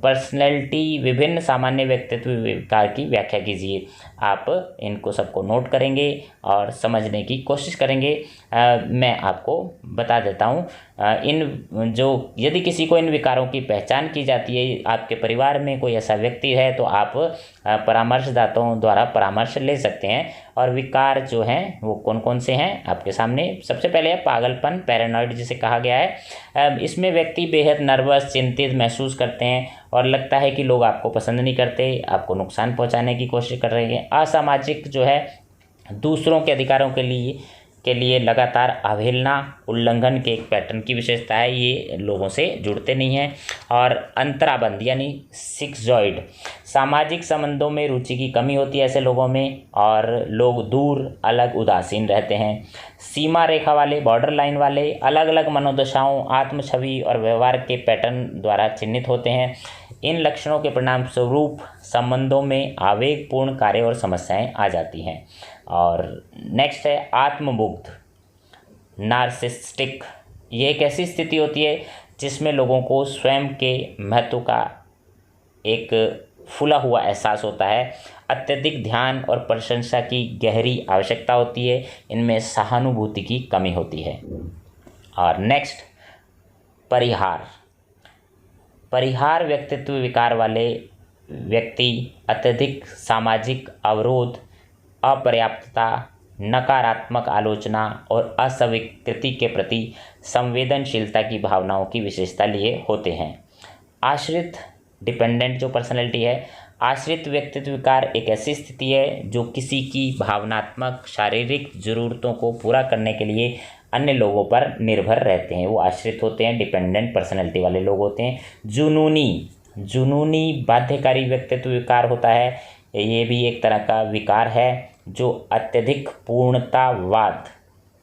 पर्सनैलिटी विभिन्न सामान्य व्यक्तित्व विकार की व्याख्या कीजिए। आप इनको सबको नोट करेंगे और समझने की कोशिश करेंगे। मैं आपको बता देता हूँ यदि किसी को इन विकारों की पहचान की जाती है, आपके परिवार में कोई ऐसा व्यक्ति है तो आप परामर्शदाताओं द्वारा परामर्श ले सकते हैं। और विकार जो हैं वो कौन कौन से हैं आपके सामने। सबसे पहले है पागलपन, पैरानॉइड जिसे कहा गया है। इसमें व्यक्ति बेहद नर्वस, चिंतित महसूस करते हैं और लगता है कि लोग आपको पसंद नहीं करते, आपको नुकसान पहुंचाने की कोशिश कर रहे हैं। असामाजिक जो है, दूसरों के अधिकारों के लिए लगातार अवहेलना, उल्लंघन के एक पैटर्न की विशेषता है, ये लोगों से जुड़ते नहीं हैं। और अंतराबंद यानी सिक्सजॉइड, सामाजिक संबंधों में रुचि की कमी होती है ऐसे लोगों में और लोग दूर, अलग, उदासीन रहते हैं। सीमा रेखा वाले, बॉर्डर लाइन वाले अलग अलग मनोदशाओं, आत्म छवि और व्यवहार के पैटर्न द्वारा चिन्हित होते हैं। इन लक्षणों के परिणाम स्वरूप संबंधों में आवेगपूर्ण कार्य और समस्याएं आ जाती हैं। और नेक्स्ट है आत्ममुग्ध, नार्सिसिस्टिक, ये एक ऐसी स्थिति होती है जिसमें लोगों को स्वयं के महत्व का एक फूला हुआ एहसास होता है। अत्यधिक ध्यान और प्रशंसा की गहरी आवश्यकता होती है। इनमें सहानुभूति की कमी होती है। और नेक्स्ट परिहार व्यक्तित्व विकार वाले व्यक्ति अत्यधिक सामाजिक अवरोध, अपर्याप्तता, नकारात्मक आलोचना और अस्वीकृति के प्रति संवेदनशीलता की भावनाओं की विशेषता लिए होते हैं। आश्रित, डिपेंडेंट जो पर्सनैलिटी है, आश्रित व्यक्तित्व विकार एक ऐसी स्थिति है जो किसी की भावनात्मक, शारीरिक ज़रूरतों को पूरा करने के लिए अन्य लोगों पर निर्भर रहते हैं, वो आश्रित होते हैं, डिपेंडेंट पर्सनैलिटी वाले लोग होते हैं। जुनूनी बाध्यकारी व्यक्तित्व विकार होता है, ये भी एक तरह का विकार है जो अत्यधिक पूर्णतावाद,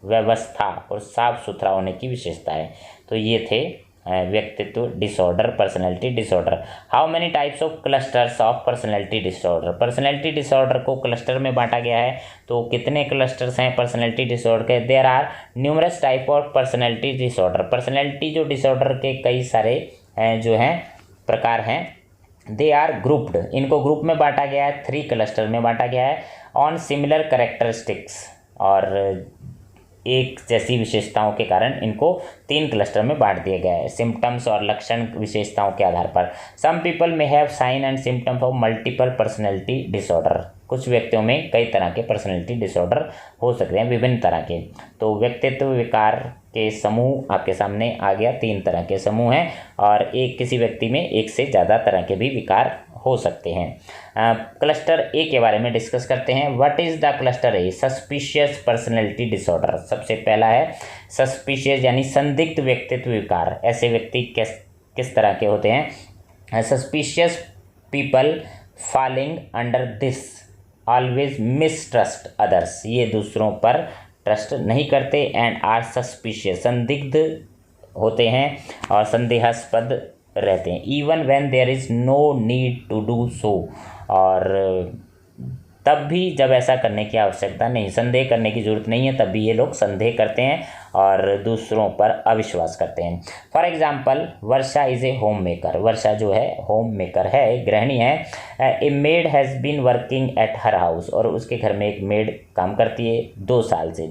व्यवस्था और साफ सुथरा होने की विशेषता है। तो ये थे व्यक्तित्व disorder, personality disorder. How many types of clusters of personality disorder, personality disorder को क्लस्टर में बांटा गया है। तो कितने क्लस्टर्स हैं पर्सनैलिटी डिसऑर्डर के? There are numerous type of personality disorder, personality जो डिसऑर्डर के कई सारे जो हैं प्रकार हैं। दे आर ग्रुप्ड, इनको ग्रुप में बांटा गया है, 3 क्लस्टर में बांटा गया है। ऑन सिमिलर कैरेक्टरिस्टिक्स, और एक जैसी विशेषताओं के कारण इनको 3 क्लस्टर में बांट दिया गया है, सिम्टम्स और लक्षण विशेषताओं के आधार पर। सम पीपल में have sign and symptoms of multiple personality disorder, कुछ व्यक्तियों में कई तरह के पर्सनैलिटी डिसऑर्डर हो सकते हैं, विभिन्न तरह के। तो व्यक्तित्व विकार के समूह आपके सामने आ गया, 3 तरह के समूह हैं और किसी व्यक्ति में एक से ज़्यादा तरह के भी विकार हो सकते हैं। क्लस्टर ए के बारे में डिस्कस करते हैं। What is the cluster A? Suspicious personality disorder. सबसे पहला है सस्पिशियस यानी संदिग्ध व्यक्तित्व विकार। ऐसे व्यक्ति किस तरह के होते हैं? Suspicious people falling under this always mistrust others, ये दूसरों पर ट्रस्ट नहीं करते। एंड आर सस्पिशियस, संदिग्ध होते हैं और संदेहास्पद रहते हैं। Even when there is no need to do so, और तब भी जब ऐसा करने की आवश्यकता नहीं, संदेह करने की ज़रूरत नहीं है, तब भी ये लोग संदेह करते हैं और दूसरों पर अविश्वास करते हैं। For example, Varsha is a home maker. Varsha जो है होम मेकर है, गृहिणी है। A maid has been working at her house, और उसके घर में एक मेड काम करती है 2 साल से।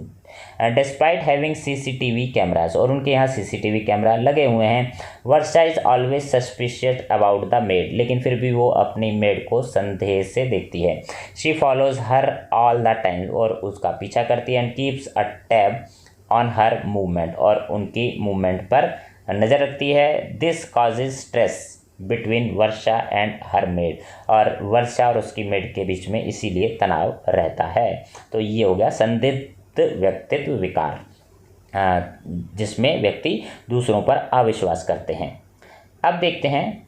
डिस्पाइट हैविंग CCTV कैमराज, और उनके यहाँ CCTV कैमरा लगे हुए हैं। Varsha is always suspicious about the maid, लेकिन फिर भी वो अपनी मेड को संदेह से देखती है। She follows her all the time, और उसका पीछा करती है। And keeps a tab on her movement, और उनकी मूवमेंट पर नज़र रखती है। This causes stress between Varsha and her made, और वर्षा और उसकी मेड के बीच में इसीलिए तनाव रहता है। तो ये हो गया संदिग्ध व्यक्तित्व विकार, जिसमें व्यक्ति दूसरों पर अविश्वास करते हैं। अब देखते हैं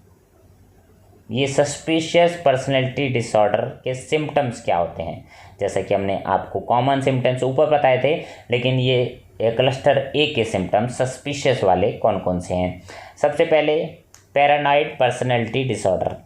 ये सस्पिशियस पर्सनैलिटी डिसऑर्डर के सिम्टम्स क्या होते हैं। जैसा कि हमने आपको कॉमन सिम्टम्स ऊपर बताए थे, लेकिन ये क्लस्टर ए के सिम्टम्स सस्पिशियस वाले कौन कौन से हैं। सबसे पहले पैरानॉइड पर्सनैलिटी डिसऑर्डर,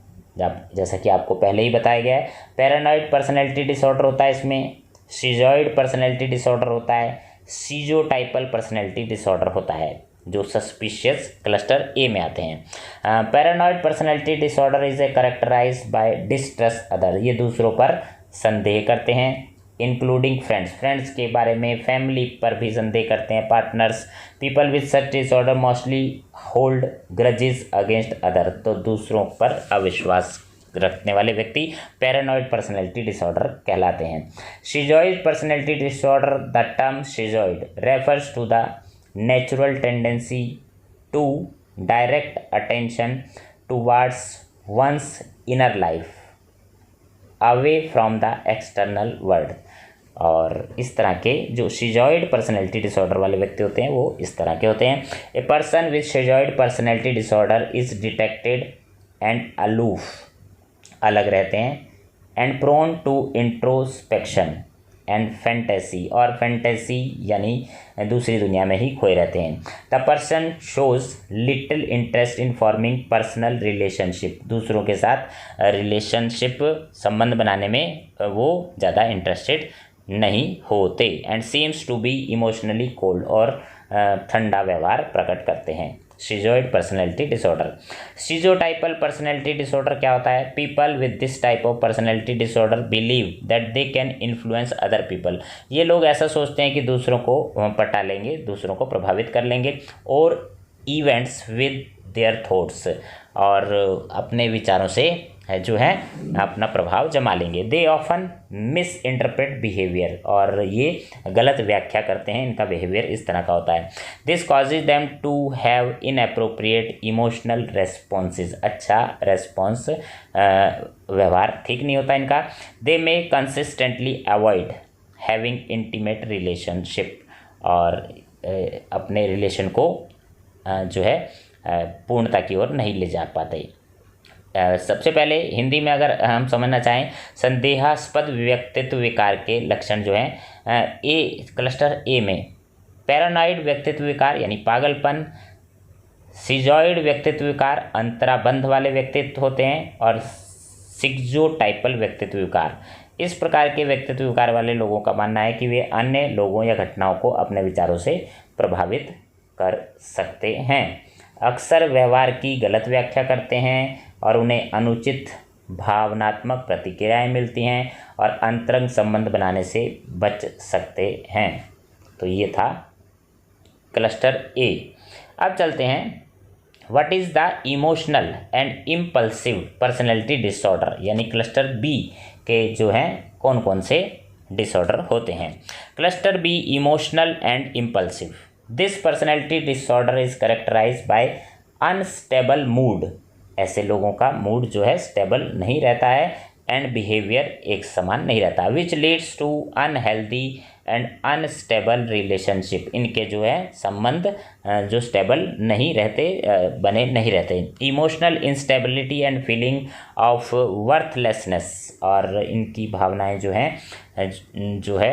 जैसा कि आपको पहले ही बताया गया है, पैरानॉइड पर्सनैलिटी डिसऑर्डर होता है। इसमें शिजॉइड पर्सनैलिटी डिसऑर्डर होता है, सीजोटाइपल पर्सनैलिटी डिसऑर्डर होता है, जो सस्पिशियस क्लस्टर ए में आते हैं। Paranoid personality disorder is a characterized by distrust other, ये दूसरों पर संदेह करते हैं, इंक्लूडिंग फ्रेंड्स के बारे में, फैमिली पर भी संदेह करते हैं, partners. People with such disorder mostly hold grudges against other, तो दूसरों पर अविश्वास रखने वाले व्यक्ति पैरानॉइड पर्सनैलिटी डिसऑर्डर कहलाते हैं। Schizoid personality disorder, the term schizoid refers to the natural tendency to direct attention towards one's inner life away from the external world. और इस तरह के जो शिजॉइड पर्सनैलिटी डिसऑर्डर वाले व्यक्ति होते हैं वो इस तरह के होते हैं। A person with schizoid personality disorder is detected and aloof, अलग रहते हैं, and prone to introspection and fantasy, और फैंटेसी यानी दूसरी दुनिया में ही खोए रहते हैं। The person shows little interest in forming personal relationship, दूसरों के साथ रिलेशनशिप संबंध बनाने में वो ज़्यादा इंटरेस्टेड नहीं होते। And seems to be emotionally cold, और ठंडा व्यवहार प्रकट करते हैं। Schizoid personality disorder. Schizotypal personality disorder क्या होता है? People with this type of personality disorder believe that they can influence other people, ये लोग ऐसा सोचते हैं कि दूसरों को पटा लेंगे, दूसरों को प्रभावित कर लेंगे, और इवेंट्स विद देयर थॉट्स, और अपने विचारों से जो है अपना प्रभाव जमा लेंगे। They often miss interpret behaviour, और ये गलत व्याख्या करते हैं, इनका बिहेवियर इस तरह का होता है। This causes them to have inappropriate emotional responses, अच्छा रेस्पॉन्स व्यवहार ठीक नहीं होता इनका। They may consistently avoid having intimate relationship, और अपने रिलेशन को जो है पूर्णता की ओर नहीं ले जा पाते। सबसे पहले हिंदी में अगर हम समझना चाहें, संदेहास्पद व्यक्तित्व विकार के लक्षण जो हैं ए क्लस्टर ए में पैरानॉइड व्यक्तित्व विकार यानी पागलपन, सिजॉइड व्यक्तित्व विकार अंतराबंध वाले व्यक्तित्व होते हैं, और सिक्जोटाइपल व्यक्तित्व विकार, इस प्रकार के व्यक्तित्व विकार वाले लोगों का मानना है कि वे अन्य लोगों या घटनाओं को अपने विचारों से प्रभावित कर सकते हैं, अक्सर व्यवहार की गलत व्याख्या करते हैं, और उन्हें अनुचित भावनात्मक प्रतिक्रियाएं मिलती हैं, और अंतरंग संबंध बनाने से बच सकते हैं। तो ये था क्लस्टर ए। अब चलते हैं what is the emotional and impulsive personality disorder, यानी क्लस्टर बी के जो हैं कौन कौन से डिसऑर्डर होते हैं। Cluster B emotional and impulsive, this personality disorder is characterised by unstable mood, ऐसे लोगों का मूड जो है स्टेबल नहीं रहता है, एंड बिहेवियर एक समान नहीं रहता, which leads to unhealthy and unstable relationship, इनके जो है संबंध जो स्टेबल नहीं रहते, बने नहीं रहते। Emotional instability and feeling of worthlessness, और इनकी भावनाएं जो हैं जो है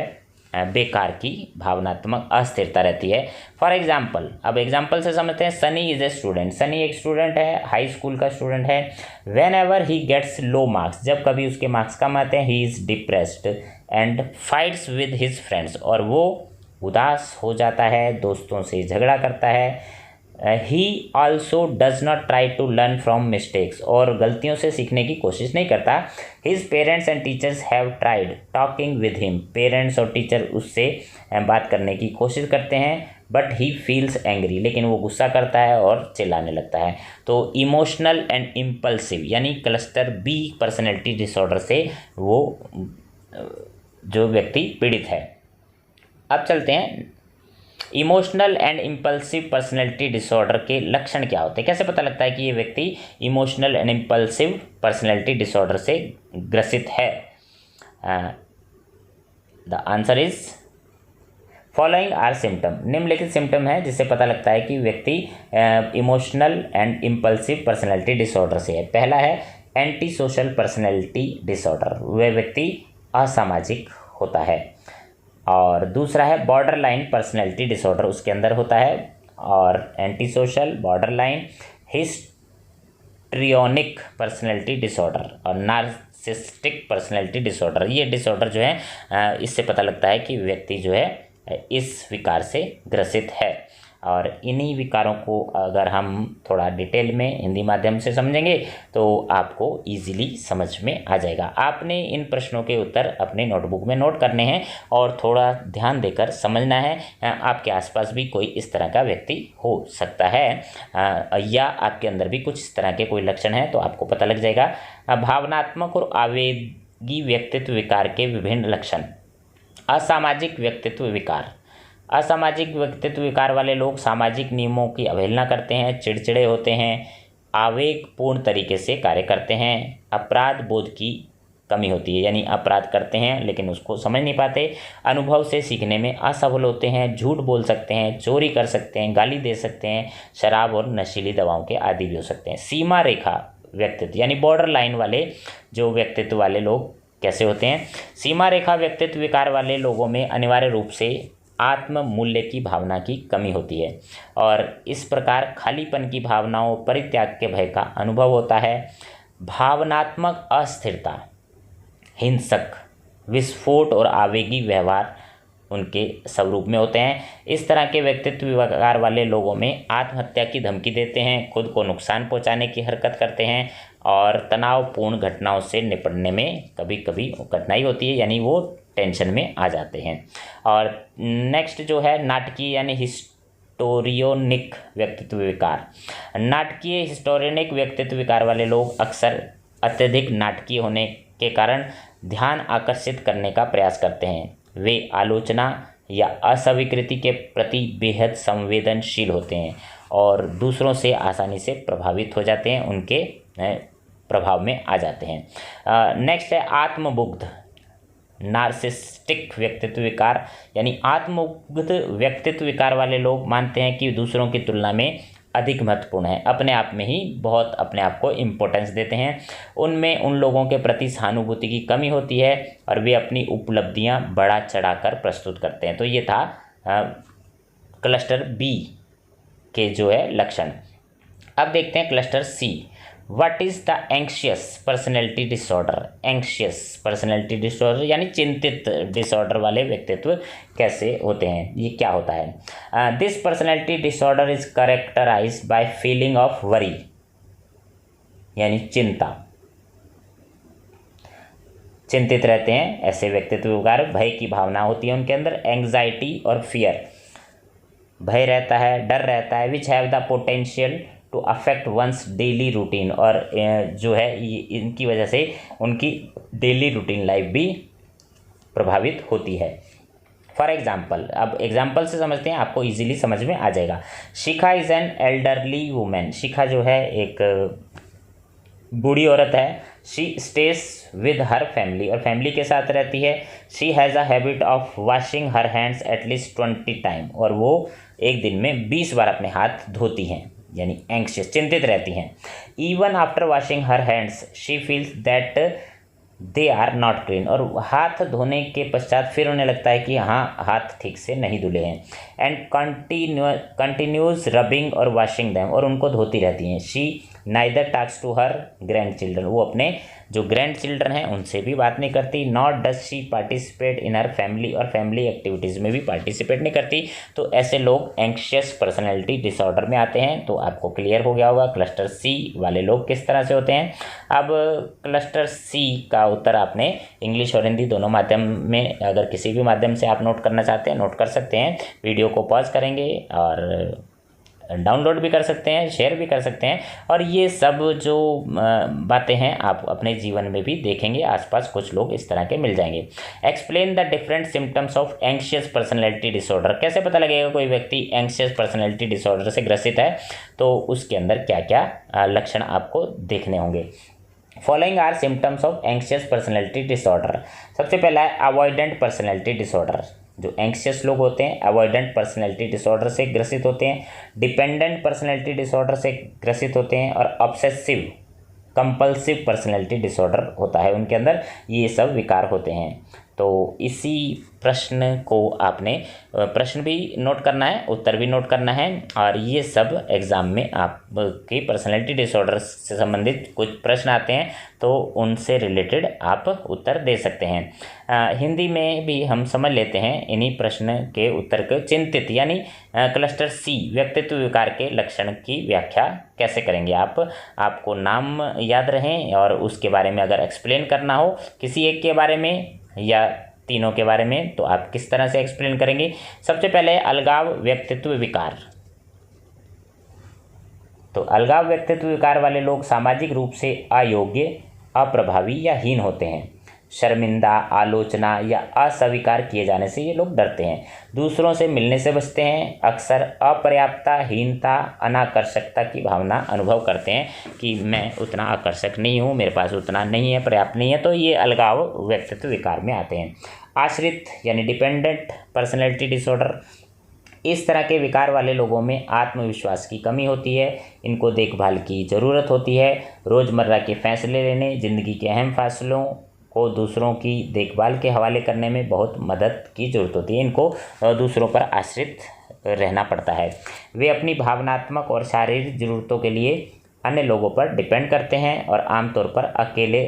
बेकार की भावनात्मक अस्थिरता रहती है। फॉर एग्जाम्पल, अब एग्जाम्पल से समझते हैं। Sunny is a student, Sunny एक स्टूडेंट है, हाई स्कूल का स्टूडेंट है। Whenever he gets low marks, जब कभी उसके मार्क्स कम आते हैं, he is depressed and fights with his friends, और वो उदास हो जाता है, दोस्तों से झगड़ा करता है। He also does not try to learn from mistakes, और गलतियों से सीखने की कोशिश नहीं करता। His parents and teachers have tried talking with him, parents और टीचर उससे बात करने की कोशिश करते हैं, बट ही फील्स एंग्री, लेकिन वो गुस्सा करता है और चिल्लाने लगता है। तो इमोशनल एंड इम्पल्सिव यानी क्लस्टर बी पर्सनैलिटी डिसऑर्डर से वो जो व्यक्ति पीड़ित है। अब चलते हैं, emotional and impulsive personality disorder के लक्षण क्या होते हैं, कैसे पता लगता है कि ये व्यक्ति emotional and impulsive personality disorder से ग्रसित है। The answer is following are symptom, निम्नलिखित सिम्टम है जिससे पता लगता है कि व्यक्ति emotional and impulsive personality disorder से है। पहला है एंटी सोशल पर्सनैलिटी डिसऑर्डर, वह व्यक्ति असामाजिक होता है। और दूसरा है बॉर्डर लाइन पर्सनैलिटी डिसऑर्डर, उसके अंदर होता है। और anti social, border line, histrionic personality disorder और नार्सिसिस्टिक पर्सनैलिटी डिसऑर्डर, ये डिसऑर्डर जो है इससे पता लगता है कि व्यक्ति जो है इस विकार से ग्रसित है। और इन्हीं विकारों को अगर हम थोड़ा डिटेल में हिंदी माध्यम से समझेंगे तो आपको इजीली समझ में आ जाएगा। आपने इन प्रश्नों के उत्तर अपने नोटबुक में नोट करने हैं और थोड़ा ध्यान देकर समझना है। आपके आसपास भी कोई इस तरह का व्यक्ति हो सकता है या आपके अंदर भी कुछ इस तरह के कोई लक्षण हैं तो आपको पता लग जाएगा। भावनात्मक और आवेगी व्यक्तित्व विकार के विभिन्न लक्षण। असामाजिक व्यक्तित्व विकार, असामाजिक व्यक्तित्व विकार वाले लोग सामाजिक नियमों की अवहेलना करते हैं, चिड़चिड़े होते हैं, आवेगपूर्ण तरीके से कार्य करते हैं, अपराध बोध की कमी होती है, यानी अपराध करते हैं लेकिन उसको समझ नहीं पाते, अनुभव से सीखने में असफल होते हैं, झूठ बोल सकते हैं, चोरी कर सकते हैं, गाली दे सकते हैं, शराब और नशीली दवाओं के आदी भी हो सकते हैं। सीमा रेखा व्यक्तित्व यानी बॉर्डर लाइन वाले जो व्यक्तित्व वाले लोग कैसे होते हैं। सीमा रेखा व्यक्तित्व विकार वाले लोगों में अनिवार्य रूप से आत्म मूल्य की भावना की कमी होती है और इस प्रकार खालीपन की भावनाओं, परित्याग के भय का अनुभव होता है। भावनात्मक अस्थिरता, हिंसक, विस्फोट और आवेगी व्यवहार उनके स्वरूप में होते हैं। इस तरह के व्यक्तित्व विकार वाले लोगों में आत्महत्या की धमकी देते हैं, खुद को नुकसान पहुंचाने की हरकत करते हैं और तनावपूर्ण घटनाओं से निपटने में कभी कभी कठिनाई होती है, यानी वो टेंशन में आ जाते हैं। और नेक्स्ट जो है नाटकीय यानी हिस्टोरियोनिक व्यक्तित्व विकार। नाटकीय हिस्टोरियोनिक व्यक्तित्व विकार वाले लोग अक्सर अत्यधिक नाटकीय होने के कारण ध्यान आकर्षित करने का प्रयास करते हैं। वे आलोचना या अस्वीकृति के प्रति बेहद संवेदनशील होते हैं और दूसरों से आसानी से प्रभावित हो जाते हैं, उनके प्रभाव में आ जाते हैं। नेक्स्ट है आत्मबुद्ध नार्सिसिस्टिक व्यक्तित्व विकार, यानी आत्मबुद्ध व्यक्तित्व विकार वाले लोग मानते हैं कि दूसरों की तुलना में अधिक महत्वपूर्ण है, अपने आप में ही बहुत अपने आप को इम्पोर्टेंस देते हैं। उनमें उन लोगों के प्रति सहानुभूति की कमी होती है और वे अपनी उपलब्धियां बढ़ा चढ़ाकर प्रस्तुत करते हैं। तो ये था क्लस्टर बी के जो है लक्षण। अब देखते हैं cluster C. What is the anxious personality disorder. Anxious personality disorder यानी चिंतित डिसऑर्डर वाले व्यक्तित्व कैसे होते हैं, ये क्या होता है। This personality disorder is characterised by feeling of worry यानी चिंता, चिंतित रहते हैं ऐसे व्यक्तित्व विकार। भय की भावना होती है उनके अंदर, एंग्जाइटी और फियर, भय रहता है, डर रहता है, which have the potential to affect one's daily routine, और जो है इनकी वजह से उनकी डेली रूटीन लाइफ भी प्रभावित होती है। फॉर एग्जाम्पल, अब एग्जाम्पल से समझते हैं, आपको इजीली समझ में आ जाएगा। शिखा इज़ एन एल्डरली वुमेन। शिखा जो है एक बूढ़ी औरत है। She stage with her family, और फैमिली के साथ रहती है। She has a habit of washing her hands at least 20 time, और वो एक दिन में 20 बार अपने हाथ धोती हैं, यानी एंक्शियस चिंतित रहती हैं। Even after washing her hands she feels that they are not clean, और हाथ धोने के पश्चात फिर उन्हें लगता है कि हाँ हाथ ठीक से नहीं धुले हैं। एंड कंटिन्यूज रबिंग और वॉशिंग दैम, और उनको धोती रहती हैं। She neither talks to her grandchildren, वो अपने जो ग्रैंड चिल्ड्रन हैं उनसे भी बात नहीं करती। Not does she participate in her family, और फैमिली एक्टिविटीज़ में भी पार्टिसिपेट नहीं करती। तो ऐसे लोग एंक्शियस पर्सनैलिटी डिसऑर्डर में आते हैं। तो आपको क्लियर हो गया होगा क्लस्टर सी वाले लोग किस तरह से होते हैं। अब क्लस्टर सी का उत्तर आपने इंग्लिश और हिंदी दोनों माध्यम में, अगर किसी भी माध्यम से आप नोट करना चाहते हैं नोट कर सकते हैं। वीडियो को पॉज करेंगे और डाउनलोड भी कर सकते हैं, शेयर भी कर सकते हैं, और ये सब जो बातें हैं आप अपने जीवन में भी देखेंगे। आसपास कुछ लोग इस तरह के मिल जाएंगे। Explain the different symptoms of anxious personality disorder, कैसे पता लगेगा कोई व्यक्ति एंक्शियस पर्सनैलिटी डिसऑर्डर से ग्रसित है, तो उसके अंदर क्या क्या लक्षण आपको देखने होंगे। Following are symptoms of anxious personality disorder. सबसे पहला है अवॉइडेंट पर्सनैलिटी डिसऑर्डर। जो एंक्शियस लोग होते हैं अवॉइडेंट पर्सनैलिटी डिसऑर्डर से ग्रसित होते हैं, डिपेंडेंट पर्सनैलिटी डिसऑर्डर से ग्रसित होते हैं, और ऑब्सेसिव कंपल्सिव पर्सनैलिटी डिसऑर्डर होता है उनके अंदर। ये सब विकार होते हैं। तो इसी प्रश्न को आपने प्रश्न भी नोट करना है, उत्तर भी नोट करना है, और ये सब एग्ज़ाम में आपकी पर्सनैलिटी डिसऑर्डर से संबंधित कुछ प्रश्न आते हैं तो उनसे रिलेटेड आप उत्तर दे सकते हैं। हिंदी में भी हम समझ लेते हैं इन्हीं प्रश्न के उत्तर को। चिंतित यानी क्लस्टर सी व्यक्तित्व विकार के लक्षण की व्याख्या कैसे करेंगे आप। आपको नाम याद रहें और उसके बारे में अगर एक्सप्लेन करना हो किसी एक के बारे में या तीनों के बारे में, तो आप किस तरह से एक्सप्लेन करेंगे। सबसे पहले अलगाव व्यक्तित्व विकार। तो अलगाव व्यक्तित्व विकार वाले लोग सामाजिक रूप से अयोग्य, अप्रभावी या हीन होते हैं। शर्मिंदा, आलोचना या अस्वीकार किए जाने से ये लोग डरते हैं। दूसरों से मिलने से बचते हैं। अक्सर अपर्याप्तता, हीनता, अनाकर्षकता की भावना अनुभव करते हैं कि मैं उतना आकर्षक नहीं हूँ, मेरे पास उतना नहीं है, पर्याप्त नहीं है। तो ये अलगाव व्यक्तित्व विकार में आते हैं। आश्रित यानी डिपेंडेंट पर्सनैलिटी डिसऑर्डर। इस तरह के विकार वाले लोगों में आत्मविश्वास की कमी होती है। इनको देखभाल की ज़रूरत होती है। रोज़मर्रा के फैसले लेने, ज़िंदगी के अहम फैसलों को दूसरों की देखभाल के हवाले करने में बहुत मदद की ज़रूरत होती है। इनको दूसरों पर आश्रित रहना पड़ता है। वे अपनी भावनात्मक और शारीरिक ज़रूरतों के लिए अन्य लोगों पर डिपेंड करते हैं और आमतौर पर अकेले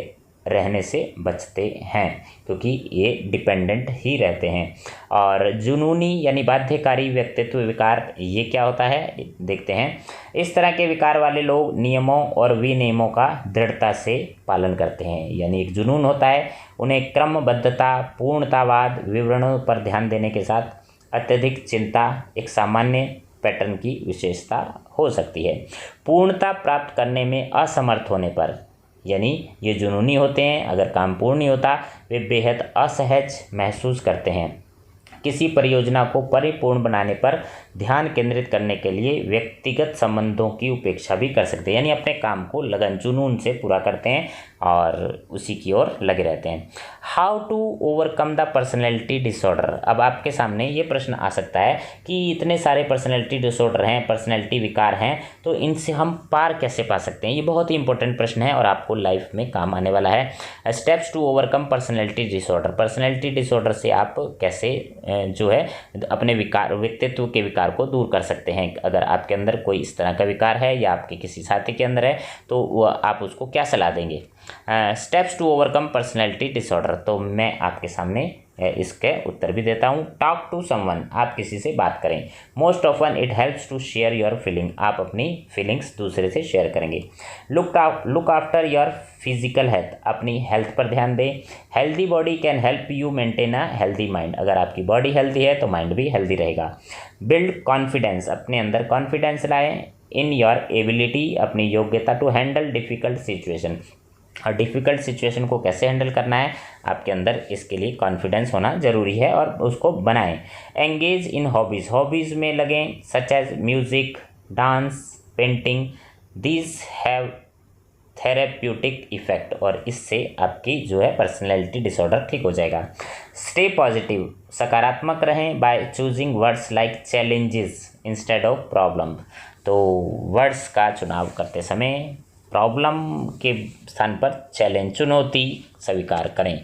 रहने से बचते हैं क्योंकि ये डिपेंडेंट ही रहते हैं। और जुनूनी यानी बाध्यकारी व्यक्तित्व विकार, ये क्या होता है देखते हैं। इस तरह के विकार वाले लोग नियमों और विनियमों का दृढ़ता से पालन करते हैं, यानी एक जुनून होता है। उन्हें क्रमबद्धता, पूर्णतावाद, विवरणों पर ध्यान देने के साथ अत्यधिक चिंता एक सामान्य पैटर्न की विशेषता हो सकती है। पूर्णता प्राप्त करने में असमर्थ होने पर, यानी ये जुनूनी होते हैं, अगर काम पूर्ण नहीं होता वे बेहद असहज महसूस करते हैं। किसी परियोजना को परिपूर्ण बनाने पर ध्यान केंद्रित करने के लिए व्यक्तिगत संबंधों की उपेक्षा भी कर सकते हैं, यानी अपने काम को लगन जुनून से पूरा करते हैं और उसी की ओर लगे रहते हैं। How to overcome the personality disorder. अब आपके सामने ये प्रश्न आ सकता है कि इतने सारे पर्सनैलिटी डिसऑर्डर हैं, पर्सनैलिटी विकार हैं, तो इनसे हम पार कैसे पा सकते हैं। ये बहुत ही इंपॉर्टेंट प्रश्न है और आपको लाइफ में काम आने वाला है। Steps to overcome personality disorder. Personality disorder से आप कैसे जो है अपने विकार, व्यक्तित्व के विकार को दूर कर सकते हैं। अगर आपके अंदर कोई इस तरह का विकार है या आपके किसी साथी के अंदर है तो आप उसको क्या सलाह देंगे। Steps to overcome personality disorder, तो मैं आपके सामने इसके उत्तर भी देता हूँ। टॉक टू समवन, आप किसी से बात करें। Most often it helps to share your feeling, आप अपनी फीलिंग्स दूसरे से शेयर करेंगे। Look after your physical health, अपनी हेल्थ पर ध्यान दें। Healthy body can help you maintain a healthy mind, अगर आपकी बॉडी हेल्दी है तो माइंड भी हेल्दी रहेगा। बिल्ड कॉन्फिडेंस, अपने अंदर कॉन्फिडेंस लाएं। इन योर एबिलिटी, अपनी योग्यता टू हैंडल डिफ़िकल्ट सिचुएशन, और डिफ़िकल्ट सिचुएशन को कैसे हैंडल करना है आपके अंदर, इसके लिए कॉन्फिडेंस होना ज़रूरी है और उसको बनाएं। एंगेज इन हॉबीज़, हॉबीज़ में लगें, such as music, dance, painting. These have therapeutic effect, और इससे आपकी जो है पर्सनैलिटी डिसऑर्डर ठीक हो जाएगा। स्टे पॉजिटिव, सकारात्मक रहें by choosing words like challenges instead of problem. तो वर्ड्स का चुनाव करते समय प्रॉब्लम के स्थान पर चैलेंज, चुनौती स्वीकार करें।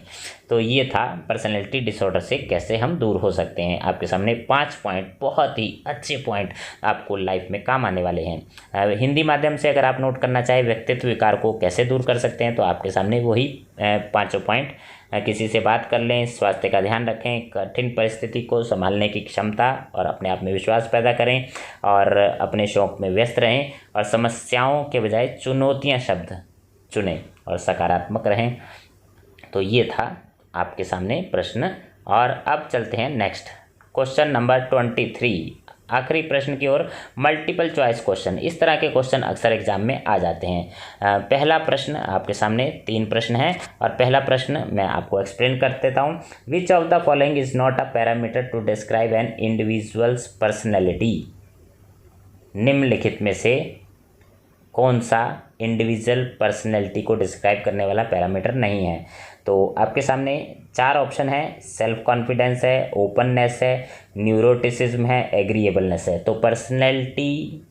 तो ये था पर्सनैलिटी डिसऑर्डर से कैसे हम दूर हो सकते हैं। आपके सामने 5 पॉइंट, बहुत ही अच्छे पॉइंट आपको लाइफ में काम आने वाले हैं। हिंदी माध्यम से अगर आप नोट करना चाहें व्यक्तित्व विकार को कैसे दूर कर सकते हैं, तो आपके सामने वही 5 पॉइंट। किसी से बात कर लें, स्वास्थ्य का ध्यान रखें, कठिन परिस्थिति को संभालने की क्षमता और अपने आप में विश्वास पैदा करें, और अपने शौक में व्यस्त रहें, और समस्याओं के बजाय चुनौतियां शब्द चुनें, और सकारात्मक रहें। तो ये था आपके सामने प्रश्न। और अब चलते हैं नेक्स्ट क्वेश्चन नंबर 23, आखिरी प्रश्न की ओर। मल्टीपल चॉइस क्वेश्चन, इस तरह के क्वेश्चन अक्सर एग्जाम में आ जाते हैं। पहला प्रश्न आपके सामने 3 प्रश्न हैं, और पहला प्रश्न मैं आपको एक्सप्लेन कर देता हूँ। Which of the following is not a parameter to describe an individual's personality. निम्नलिखित में से कौन सा इंडिविजुअल पर्सनैलिटी को डिस्क्राइब करने वाला पैरामीटर नहीं है। तो आपके सामने 4 ऑप्शन है। सेल्फ कॉन्फिडेंस है, ओपननेस है, न्यूरोटिसिज्म है, एग्रीएबलनेस है। तो पर्सनैलिटी,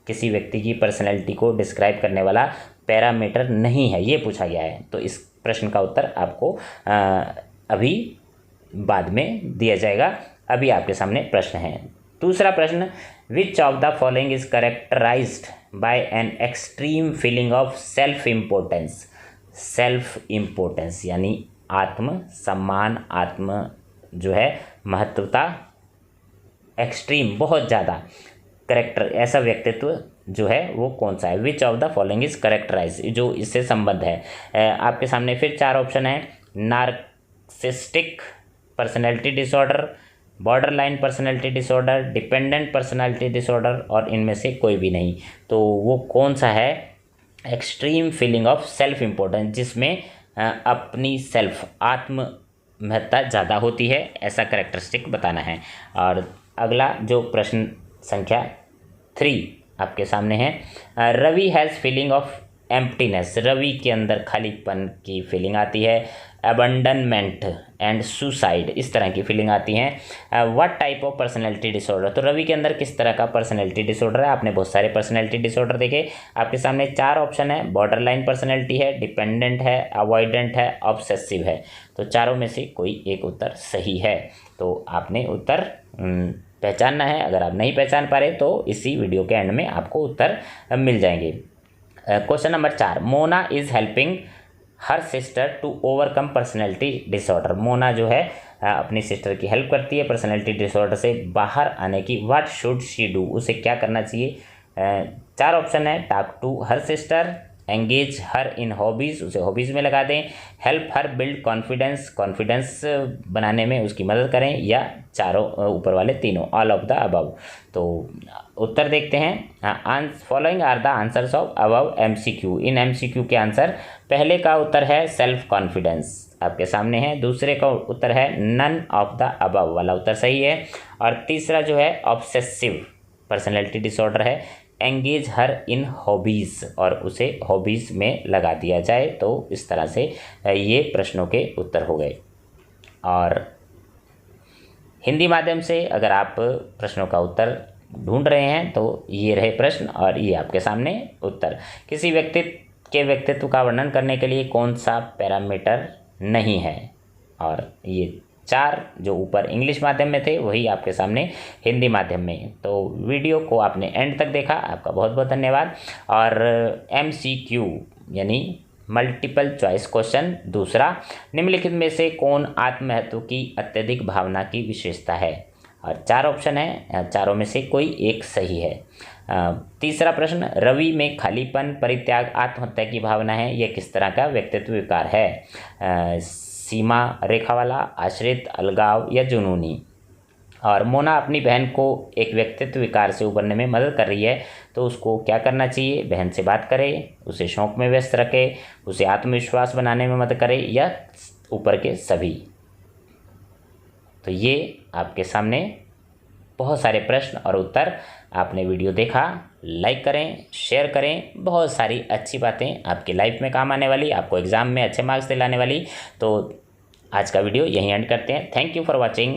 किसी व्यक्ति की पर्सनैलिटी को डिस्क्राइब करने वाला पैरामीटर नहीं है, ये पूछा गया है। तो इस प्रश्न का उत्तर आपको अभी बाद में दिया जाएगा। अभी आपके सामने प्रश्न है। दूसरा प्रश्न, which of the following is characterised by an extreme feeling of self importance. Self importance यानी आत्म सम्मान, आत्म जो है महत्वता, एक्सट्रीम बहुत ज़्यादा, करेक्टर ऐसा व्यक्तित्व जो है वो कौन सा है। Which of the following is characterise, जो इससे संबंध है। आपके सामने फिर 4 ऑप्शन है। Narcissistic personality disorder, borderline personality disorder, dependent personality disorder, और इनमें से कोई भी नहीं। तो वो कौन सा है। Extreme feeling of self importance, जिसमें अपनी सेल्फ आत्म महत्ता ज़्यादा होती है, ऐसा करेक्टरिस्टिक बताना है। और अगला जो प्रश्न संख्या 3 आपके सामने है। Ravi has feeling of emptiness. Ravi के अंदर खालीपन की फीलिंग आती है। अबंडनमेंट एंड सुसाइड, इस तरह की फीलिंग आती हैं। What type of personality disorder, तो रवि के अंदर किस तरह का पर्सनैलिटी डिसऑर्डर है। आपने बहुत सारे पर्सनैलिटी डिसऑर्डर देखे। आपके सामने 4 ऑप्शन है। बॉर्डरलाइन पर्सनैलिटी है, डिपेंडेंट है, अवॉइडेंट है, ऑब्सेसिव है। तो चारों में से कोई एक उत्तर सही है। तो आपने उत्तर पहचानना है। अगर आप नहीं पहचान पा रहे तो इसी वीडियो के एंड में आपको उत्तर मिल जाएंगे। Question number 4, Mona is helping her sister to overcome personality disorder. Mona जो है अपनी सिस्टर की हेल्प करती है पर्सनैलिटी डिसऑर्डर से बाहर आने की। व्हाट शुड शी डू, उसे क्या करना चाहिए। 4 ऑप्शन है। Talk to her sister, engage her in hobbies, उसे हॉबीज़ में लगा दें, help her build confidence, confidence बनाने में उसकी मदद करें, या चारों ऊपर वाले तीनों, ऑल ऑफ द अबव। तो उत्तर देखते हैं। Following are the answers of above MCQ। इन MCQ के आंसर, पहले का उत्तर है सेल्फ कॉन्फिडेंस, आपके सामने है। दूसरे का उत्तर है नन ऑफ द अबव वाला उत्तर सही है। और तीसरा जो है ऑब्सेसिव पर्सनैलिटी डिसऑर्डर है, एंगेज हर इन हॉबीज़, और उसे हॉबीज़ में लगा दिया जाए। तो इस तरह से ये प्रश्नों के उत्तर हो गए। और हिंदी माध्यम से अगर आप प्रश्नों का उत्तर ढूंढ रहे हैं तो ये रहे प्रश्न, और ये आपके सामने उत्तर। किसी व्यक्तित्व का वर्णन करने के लिए कौन सा पैरामीटर नहीं है। और ये 4 जो ऊपर इंग्लिश माध्यम में थे वही आपके सामने हिंदी माध्यम में। तो वीडियो को आपने एंड तक देखा, आपका बहुत बहुत धन्यवाद। और MCQ यानी मल्टीपल चॉइस क्वेश्चन दूसरा, निम्नलिखित में से कौन आत्ममहत्व की अत्यधिक भावना की विशेषता है। और 4 ऑप्शन है, चारों में से कोई एक सही है। तीसरा प्रश्न, रवि में खालीपन, परित्याग, आत्महत्या की भावना है, यह किस तरह का व्यक्तित्व विकार है। सीमा रेखा वाला, आश्रित, अलगाव, या जुनूनी। और मोना अपनी बहन को एक व्यक्तित्व विकार से उबरने में मदद कर रही है, तो उसको क्या करना चाहिए। बहन से बात करे, उसे शौक में व्यस्त रखे, उसे आत्मविश्वास बनाने में मदद करे, या ऊपर के सभी। तो ये आपके सामने बहुत सारे प्रश्न और उत्तर। आपने वीडियो देखा, लाइक करें, शेयर करें। बहुत सारी अच्छी बातें आपकी लाइफ में काम आने वाली, आपको एग्ज़ाम में अच्छे मार्क्स दिलाने वाली। तो आज का वीडियो यहीं एंड करते हैं। Thank you for watching.